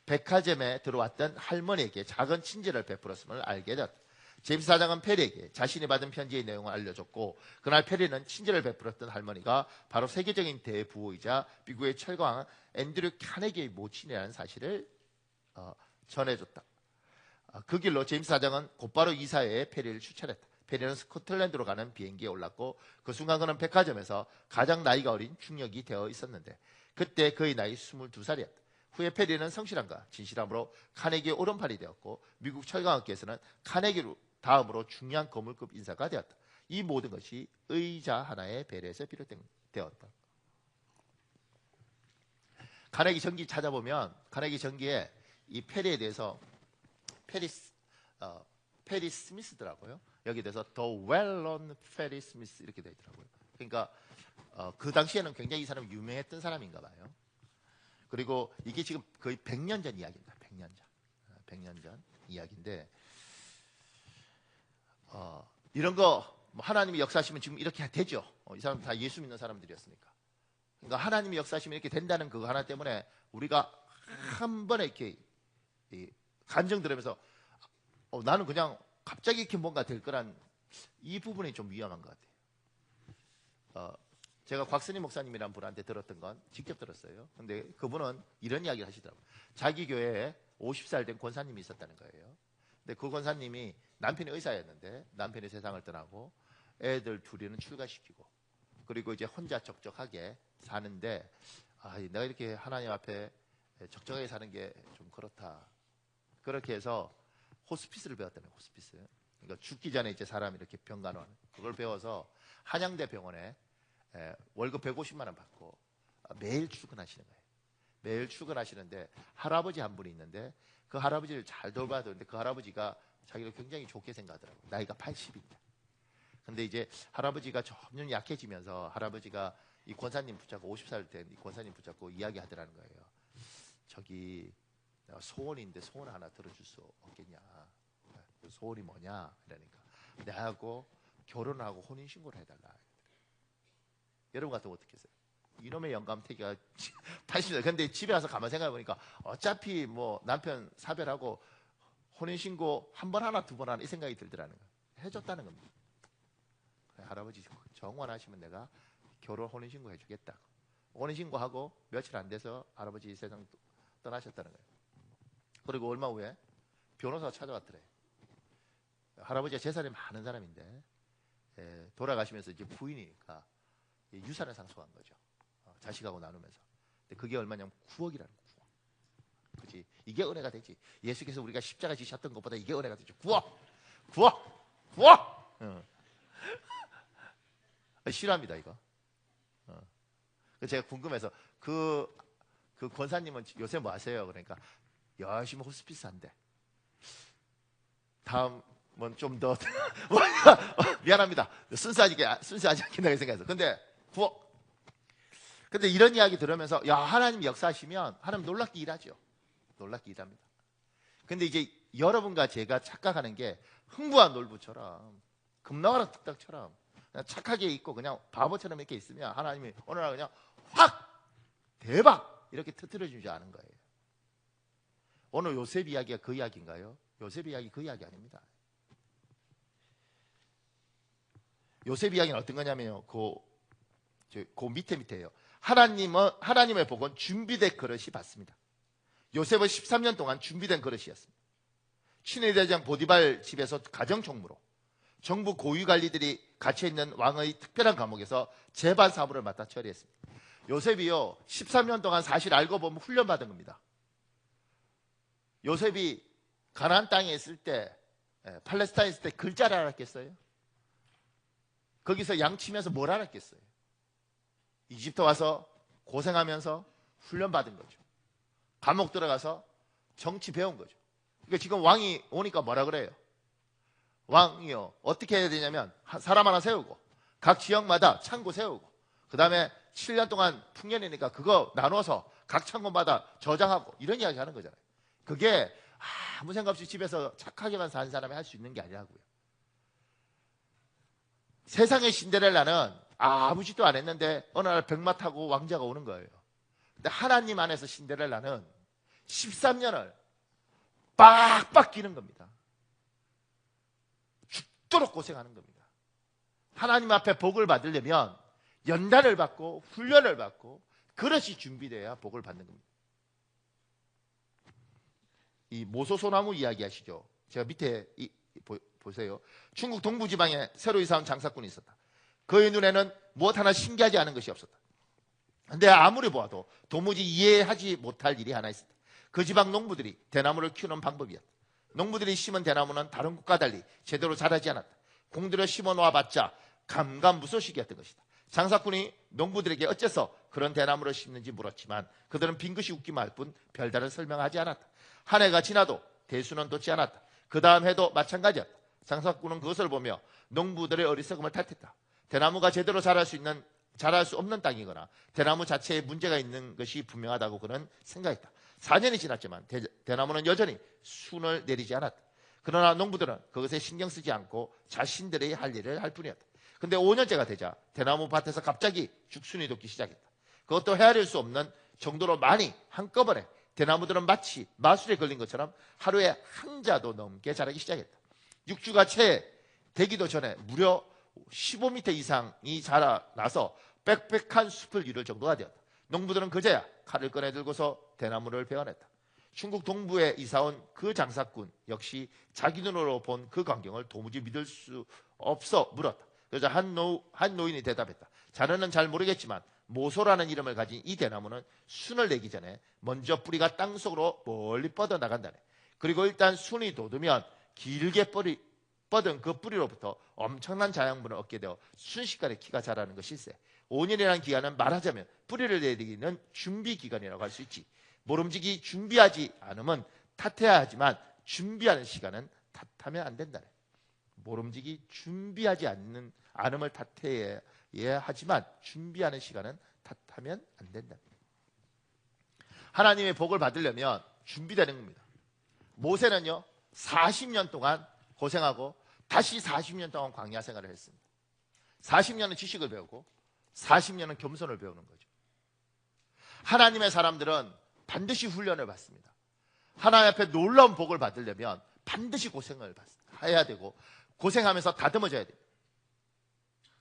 백화점에 들어왔던 할머니에게 작은 친절을 베풀었음을 알게 되었다. 제임스 사장은 페리에게 자신이 받은 편지의 내용을 알려줬고 그날 페리는 친절을 베풀었던 할머니가 바로 세계적인 대부호이자 미국의 철강 앤드류 카네기의 모친이라는 사실을 전해줬다. 그 길로 제임스 사장은 곧바로 이사회에 페리를 추천했다. 페리는 스코틀랜드로 가는 비행기에 올랐고 그 순간 그는 백화점에서 가장 나이가 어린 중력이 되어 있었는데 그때 그의 나이 22살이었다. 후에 페리는 성실함과 진실함으로 카네기의 오른팔이 되었고 미국 철강업계에서는 카네기로 다음으로 중요한 거물급 인사가 되었다. 이 모든 것이 의자 하나의 배려에서 비롯되었다. 카네기 전기 찾아보면 카네기 전기에 이 페리에 대해서 페리 스미스더라고요. 여기 대해서 The Well-known 페리 스미스 이렇게 되어 있더라고요. 그러니까 그 당시에는 굉장히 이 사람이 유명했던 사람인가 봐요. 그리고 이게 지금 거의 100년 전 이야기입니다. 100년 전 이야기인데 이런 거 하나님이 역사하시면 지금 이렇게 되죠. 이 사람 다 예수 믿는 사람들이었으니까. 그러니까 하나님이 역사하시면 이렇게 된다는 그거 하나 때문에 우리가 한 번에 이렇게 간증 들으면서 나는 그냥 갑자기 이렇게 뭔가 될 거란 이 부분이 좀 위험한 것 같아요. 제가 곽선희 목사님이라는 분한테 들었던 건 직접 들었어요. 근데 그분은 이런 이야기를 하시더라고요. 자기 교회에 50살 된 권사님이 있었다는 거예요. 근데 그 권사님이 남편이 의사였는데 남편이 세상을 떠나고 애들 둘이는 출가시키고 그리고 이제 혼자 적적하게 사는데 내가 이렇게 하나님 앞에 적적하게 사는 게 좀 그렇다. 그렇게 해서 호스피스를 배웠다는 거예요. 호스피스. 그러니까 죽기 전에 이제 사람이 이렇게 병간호하는 그걸 배워서 한양대 병원에 월급 150만 원 받고 매일 출근하시는 거예요. 매일 출근하시는데 할아버지 한 분이 있는데 그 할아버지를 잘 돌봐야 되는데 그 할아버지가 자기를 굉장히 좋게 생각하더라고요. 나이가 80인데. 근데 이제 할아버지가 점점 약해지면서 할아버지가 이 권사님 붙잡고 50살 된 이 권사님 붙잡고 이야기하더라는 거예요. 저기 내가 소원인데 소원 하나 들어줄 수 없겠냐. 그 소원이 뭐냐. 그러니까 내하고 결혼하고 혼인신고를 해달라. 여러분 같으면 어떻게 했어요? 이놈의 영감태기가 80살. 근데 집에 와서 가만 생각해보니까 어차피 뭐 남편 사별하고 혼인신고 한 번 하나 두 번 하나 이 생각이 들더라는 거예요. 해줬다는 겁니다. 할아버지 정원하시면 내가 결혼 혼인신고 해주겠다. 혼인신고하고 며칠 안 돼서 할아버지 세상 떠나셨다는 거예요. 그리고 얼마 후에 변호사가 찾아왔더래. 할아버지가 재산이 많은 사람인데 돌아가시면서 이제 부인이니까 유산을 상속한 거죠. 자식하고 나누면서. 근데 그게 얼마냐면 9억이라는 거예요. 9억. 그치? 이게 은혜가 되지. 예수께서 우리가 십자가 지셨던 것보다 이게 은혜가 되죠. 9억! 9억! 9억! 싫어합니다, 이거. 제가 궁금해서 그 권사님은 요새 뭐 하세요? 그러니까 열심히 호스피스 한대. 다음은 좀 더 미안합니다. 순수하지 않겠다고 생각해서. 근데 9억. 근데 이런 이야기 들으면서 하나님 역사하시면 하나님 놀랍게 일하죠. 놀랍게 일합니다. 근데 이제 여러분과 제가 착각하는 게 흥부한 놀부처럼 금나와라 뚝딱처럼 그냥 착하게 있고 그냥 바보처럼 이렇게 있으면 하나님이 어느 날 그냥 확 대박 이렇게 터뜨려 주지 않은 거예요. 오늘 요셉 이야기가 그 이야기인가요? 요셉 이야기 그 이야기 아닙니다. 요셉 이야기는 어떤 거냐면요. 그 밑에예요. 하나님의 복은 준비된 그릇이 받습니다. 요셉은 13년 동안 준비된 그릇이었습니다. 친위 대장 보디발 집에서 가정총무로 정부 고위 관리들이 갇혀있는 왕의 특별한 감옥에서 재반 사무를 맡아 처리했습니다. 요셉이요 13년 동안 사실 알고 보면 훈련받은 겁니다. 요셉이 가나안 땅에 있을 때 팔레스타인에 있을 때 글자를 알았겠어요? 거기서 양치면서 뭘 알았겠어요? 이집트 와서 고생하면서 훈련받은 거죠. 감옥 들어가서 정치 배운 거죠. 그러니까 지금 왕이 오니까 뭐라 그래요? 왕이요 어떻게 해야 되냐면 사람 하나 세우고 각 지역마다 창고 세우고 그 다음에 7년 동안 풍년이니까 그거 나눠서 각 창고마다 저장하고 이런 이야기 하는 거잖아요. 그게 아무 생각 없이 집에서 착하게만 사는 사람이 할 수 있는 게 아니라고요. 세상의 신데렐라는 아무 짓도 안 했는데 어느 날 백마 타고 왕자가 오는 거예요. 근데 하나님 안에서 신데렐라는 13년을 빡빡 기는 겁니다. 죽도록 고생하는 겁니다. 하나님 앞에 복을 받으려면 연단을 받고 훈련을 받고 그릇이 준비돼야 복을 받는 겁니다. 이 모소소나무 이야기 하시죠. 제가 밑에 보세요. 중국 동부지방에 새로 이사 온 장사꾼이 있었다. 그의 눈에는 무엇 하나 신기하지 않은 것이 없었다. 근데 아무리 보아도 도무지 이해하지 못할 일이 하나 있었다. 그 지방 농부들이 대나무를 키우는 방법이었다. 농부들이 심은 대나무는 다른 곳과 달리 제대로 자라지 않았다. 공들여 심어 놓아봤자 감감무소식이었던 것이다. 장사꾼이 농부들에게 어째서 그런 대나무를 심는지 물었지만 그들은 빙긋이 웃기만 할 뿐 별다른 설명하지 않았다. 한 해가 지나도 대수는 돋지 않았다. 그 다음 해도 마찬가지였다. 장사꾼은 그것을 보며 농부들의 어리석음을 탓했다. 대나무가 제대로 자랄 수 없는 땅이거나 대나무 자체에 문제가 있는 것이 분명하다고 그는 생각했다. 4년이 지났지만 대나무는 여전히 순을 내리지 않았다. 그러나 농부들은 그것에 신경 쓰지 않고 자신들의 할 일을 할 뿐이었다. 근데 5년째가 되자 대나무 밭에서 갑자기 죽순이 돋기 시작했다. 그것도 헤아릴 수 없는 정도로 많이 한꺼번에 대나무들은 마치 마술에 걸린 것처럼 하루에 한 자도 넘게 자라기 시작했다. 6주가 채 되기도 전에 무려 15m 이상이 자라나서 빽빽한 숲을 이룰 정도가 되었다. 농부들은 그제야 칼을 꺼내 들고서 대나무를 베어냈다. 중국 동부에 이사온 그 장사꾼 역시 자기 눈으로 본 그 광경을 도무지 믿을 수 없어 물었다. 그래서 한 노인이 대답했다. 자네는 잘 모르겠지만 모소라는 이름을 가진 이 대나무는 순을 내기 전에 먼저 뿌리가 땅속으로 멀리 뻗어나간다네. 그리고 일단 순이 돋으면 길게 뻗은 그 뿌리로부터 엄청난 자양분을 얻게 되어 순식간에 키가 자라는 것일세. 5년이라는 기간은 말하자면 뿌리를 내리기는 준비 기간이라고 할 수 있지. 모름지기 준비하지 않으면 탓해야 하지만 준비하는 시간은 탓하면 안 된다네. 모름지기 준비하지 않음을 탓해야 하지만 준비하는 시간은 탓하면 안 된다. 하나님의 복을 받으려면 준비되는 겁니다. 모세는요 40년 동안 고생하고 다시 40년 동안 광야 생활을 했습니다. 40년은 지식을 배우고 40년은 겸손을 배우는 거죠. 하나님의 사람들은 반드시 훈련을 받습니다. 하나님 앞에 놀라운 복을 받으려면 반드시 고생을 해야 되고 고생하면서 다듬어져야 됩니다.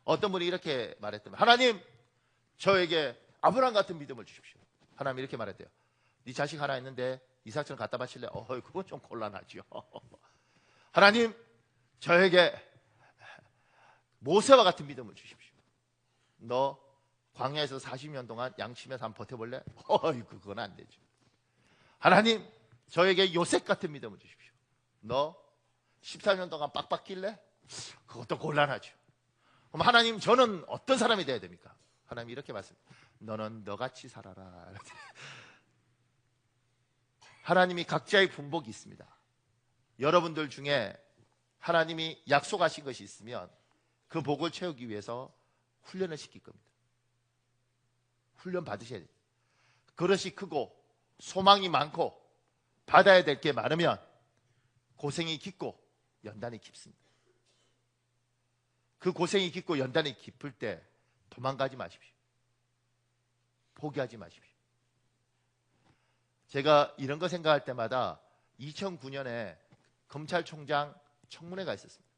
어떤 분이 이렇게 말했더니 하나님 저에게 아브라함 같은 믿음을 주십시오. 하나님 이렇게 말했대요. 네 자식 하나 있는데 이삭처럼 갖다 바칠래? 그건 좀 곤란하죠. 하나님 저에게 모세와 같은 믿음을 주십시오. 너 광야에서 40년 동안 양치면서 한번 버텨볼래? 그건 안 되죠. 하나님 저에게 요셉 같은 믿음을 주십시오. 너 14년 동안 빡빡 낄래? 그것도 곤란하죠. 그럼 하나님 저는 어떤 사람이 돼야 됩니까? 하나님이 이렇게 말씀합니다. 너는 너같이 살아라. 하나님이 각자의 분복이 있습니다. 여러분들 중에 하나님이 약속하신 것이 있으면 그 복을 채우기 위해서 훈련을 시킬 겁니다. 훈련 받으셔야 돼요. 그릇이 크고 소망이 많고 받아야 될 게 많으면 고생이 깊고 연단이 깊습니다. 그 고생이 깊고 연단이 깊을 때 도망가지 마십시오. 포기하지 마십시오. 제가 이런 거 생각할 때마다 2009년에 검찰총장 청문회가 있었습니다.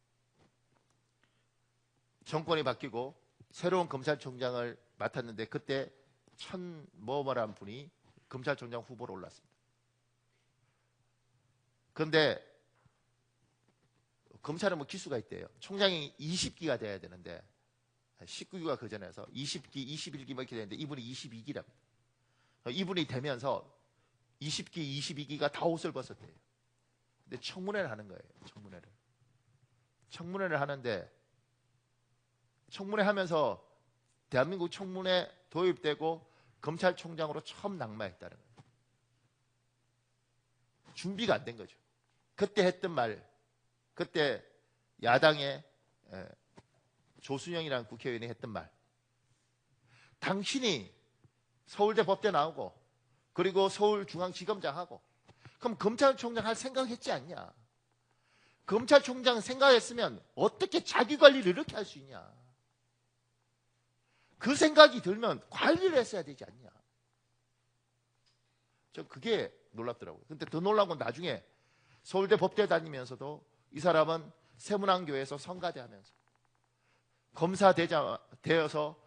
정권이 바뀌고 새로운 검찰총장을 맡았는데 그때 천뭐뭐란 분이 검찰총장 후보로 올랐습니다. 그런데 검찰은 기수가 있대요. 총장이 20기가 돼야 되는데 19기가 그 전에서 20기, 21기 뭐 이렇게 되는데 이분이 22기랍니다. 이분이 되면서 20기, 22기가 다 옷을 벗었대요. 근데 청문회를 하는 거예요. 청문회를 하는데 청문회 하면서 대한민국 청문회 도입되고 검찰총장으로 처음 낙마했다는 거예요. 준비가 안 된 거죠. 그때 했던 말, 그때 야당의 조순영이라는 국회의원이 했던 말, 당신이 서울대 법대 나오고 그리고 서울중앙지검장하고 그럼 검찰총장 할 생각했지 않냐? 검찰총장 생각했으면 어떻게 자기관리를 이렇게 할 수 있냐? 그 생각이 들면 관리를 했어야 되지 않냐? 저 그게 놀랍더라고요. 근데 더 놀라운 건 나중에 서울대 법대 다니면서도 이 사람은 세문안교에서 성가대 하면서 검사 되어서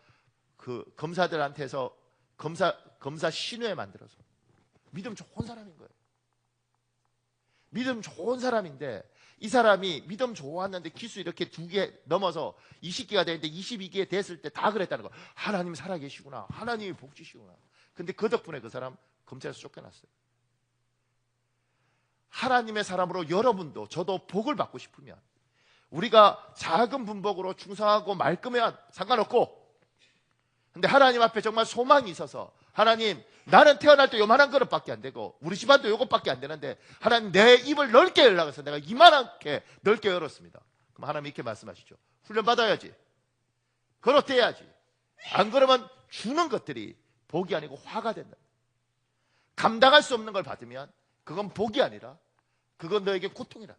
그 검사들한테서 검사 신뢰 만들어서 믿음 좋은 사람인 거예요. 믿음 좋은 사람인데 이 사람이 믿음 좋았는데 기수 이렇게 2개 넘어서 20기가 되는데 22기에 됐을 때 다 그랬다는 거. 하나님 살아계시구나. 하나님이 복 주시구나. 근데 그 덕분에 그 사람 검찰에서 쫓겨났어요. 하나님의 사람으로 여러분도 저도 복을 받고 싶으면 우리가 작은 분복으로 충성하고 말끔해야 상관없고, 근데 하나님 앞에 정말 소망이 있어서 하나님 나는 태어날 때 요만한 그릇밖에 안 되고 우리 집안도 요것밖에 안 되는데 하나님 내 입을 넓게 열라고 해서 내가 이만하게 넓게 열었습니다. 그럼 하나님 이렇게 말씀하시죠. 훈련 받아야지. 그렇대야지. 안 그러면 주는 것들이 복이 아니고 화가 된다. 감당할 수 없는 걸 받으면 그건 복이 아니라 그건 너에게 고통이라.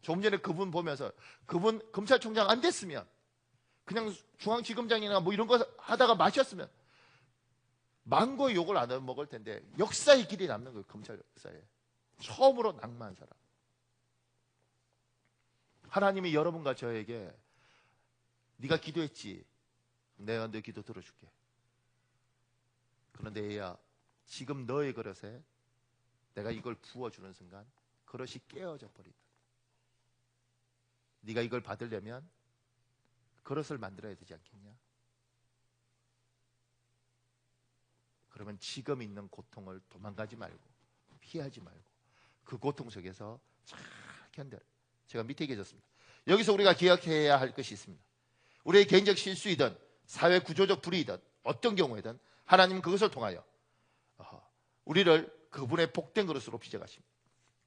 조금 전에 그분 보면서 그분 검찰총장 안 됐으면 그냥 중앙지검장이나 뭐 이런 거 하다가 마셨으면 망고 욕을 안 먹을 텐데 역사의 길이 남는 거예요. 검찰 역사에 처음으로 낙마한 사람. 하나님이 여러분과 저에게 네가 기도했지, 내가 너 기도 들어줄게. 그런데 얘야, 지금 너의 그릇에 내가 이걸 부어주는 순간 그릇이 깨어져 버린다. 네가 이걸 받으려면 그릇을 만들어야 되지 않겠냐? 그러면 지금 있는 고통을 도망가지 말고 피하지 말고 그 고통 속에서 잘 견뎌. 제가 밑에 계셨습니다. 여기서 우리가 기억해야 할 것이 있습니다. 우리의 개인적 실수이든 사회 구조적 불의이든 어떤 경우에든 하나님은 그것을 통하여 우리를 그분의 복된 그릇으로 빚어가십니다.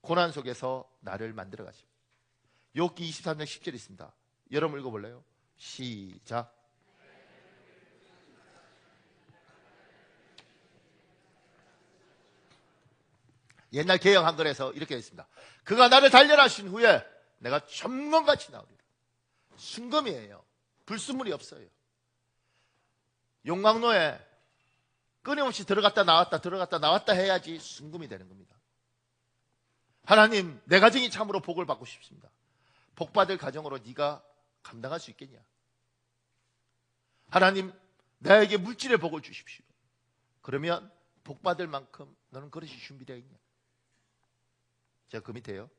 고난 속에서 나를 만들어 가십니다. 욥기 23장 10절이 있습니다. 여러분 읽어볼래요? 시작. 옛날 개역 한글에서 이렇게 했습니다. 그가 나를 단련하신 후에 내가 점검같이 나오리라. 순금이에요. 불순물이 없어요. 용광로에 끊임없이 들어갔다 나왔다 해야지 순금이 되는 겁니다. 하나님, 내 가정이 참으로 복을 받고 싶습니다. 복받을 가정으로 네가 감당할 수 있겠냐? 하나님, 나에게 물질의 복을 주십시오. 그러면 복받을 만큼 너는 그릇이 준비되어 있냐? 제가 그 밑에요.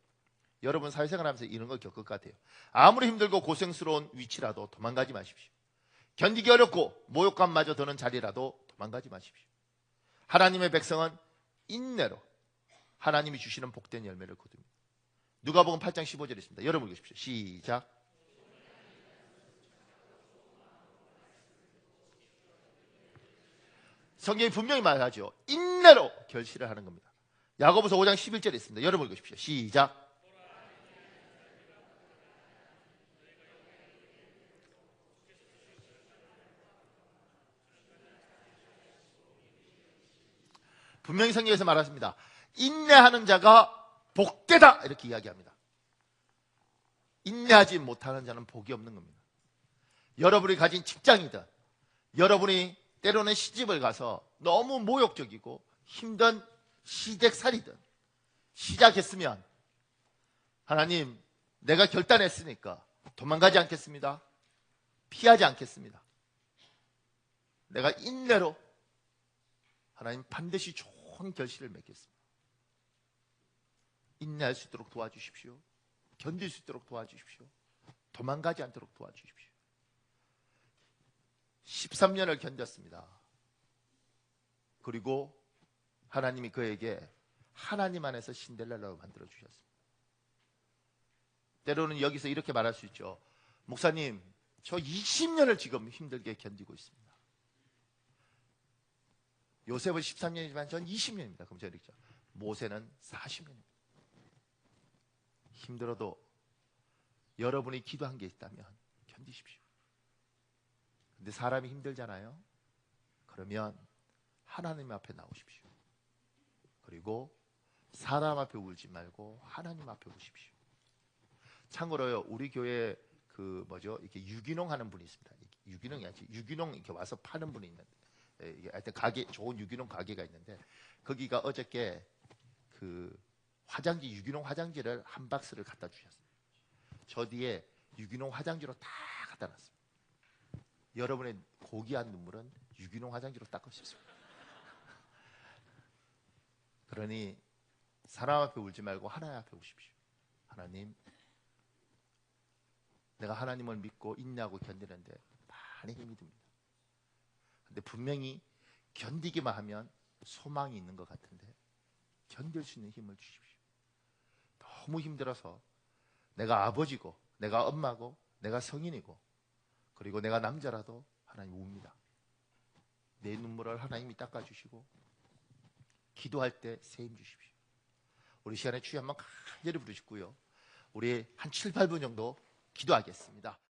여러분 사회생활 하면서 이런 걸 겪을 것 같아요. 아무리 힘들고 고생스러운 위치라도 도망가지 마십시오. 견디기 어렵고 모욕감마저 드는 자리라도 도망가지 마십시오. 하나님의 백성은 인내로 하나님이 주시는 복된 열매를 거둡니다. 누가복음 8장 15절에 있습니다. 여러분 읽으십시오. 시작. 성경이 분명히 말하죠. 인내로 결실을 하는 겁니다. 야고보서 5장 11절에 있습니다. 여러분 읽으십시오. 시작. 분명히 성경에서 말했습니다. 인내하는 자가 복되다 이렇게 이야기합니다. 인내하지 못하는 자는 복이 없는 겁니다. 여러분이 가진 직장이든 여러분이 때로는 시집을 가서 너무 모욕적이고 힘든 시댁살이든 시작했으면 하나님, 내가 결단했으니까 도망가지 않겠습니다. 피하지 않겠습니다. 내가 인내로 하나님 반드시 좋은 결실을 맺겠습니다. 인내할 수 있도록 도와주십시오. 견딜 수 있도록 도와주십시오. 도망가지 않도록 도와주십시오. 13년을 견뎠습니다. 그리고 하나님이 그에게 하나님 안에서 신데렐라로 만들어주셨습니다. 때로는 여기서 이렇게 말할 수 있죠. 목사님, 저 20년을 지금 힘들게 견디고 있습니다. 요셉은 13년이지만 전 20년입니다. 그럼 제가 이렇게 모세는 40년입니다. 힘들어도 여러분이 기도한 게 있다면 견디십시오. 근데 사람이 힘들잖아요. 그러면 하나님 앞에 나오십시오. 그리고 사람 앞에 울지 말고 하나님 앞에 우십시오. 참고로요, 우리 교회 이렇게 유기농 하는 분이 있습니다. 유기농이 아니지, 유기농 이렇게 와서 파는 분이 있는데, 이게 하여튼 좋은 유기농 가게가 있는데, 거기가 어저께 유기농 화장지를 한 박스를 갖다 주셨어요. 저 뒤에 유기농 화장지로 다 갖다 놨습니다. 여러분의 고귀한 눈물은 유기농 화장지로 닦을 수 있습니다. 그러니 사람 앞에 울지 말고 하나님 앞에 우십시오. 하나님, 내가 하나님을 믿고 인내하고 견디는데 많이 힘이 듭니다. 근데 분명히 견디기만 하면 소망이 있는 것 같은데 견딜 수 있는 힘을 주십시오. 너무 힘들어서 내가 아버지고 내가 엄마고 내가 성인이고 그리고 내가 남자라도 하나님 웁니다. 내 눈물을 하나님이 닦아주시고 기도할 때 세임 주십시오. 우리 시간에 주여 한번 간절히 부르시고요. 우리 한 7, 8분 정도 기도하겠습니다.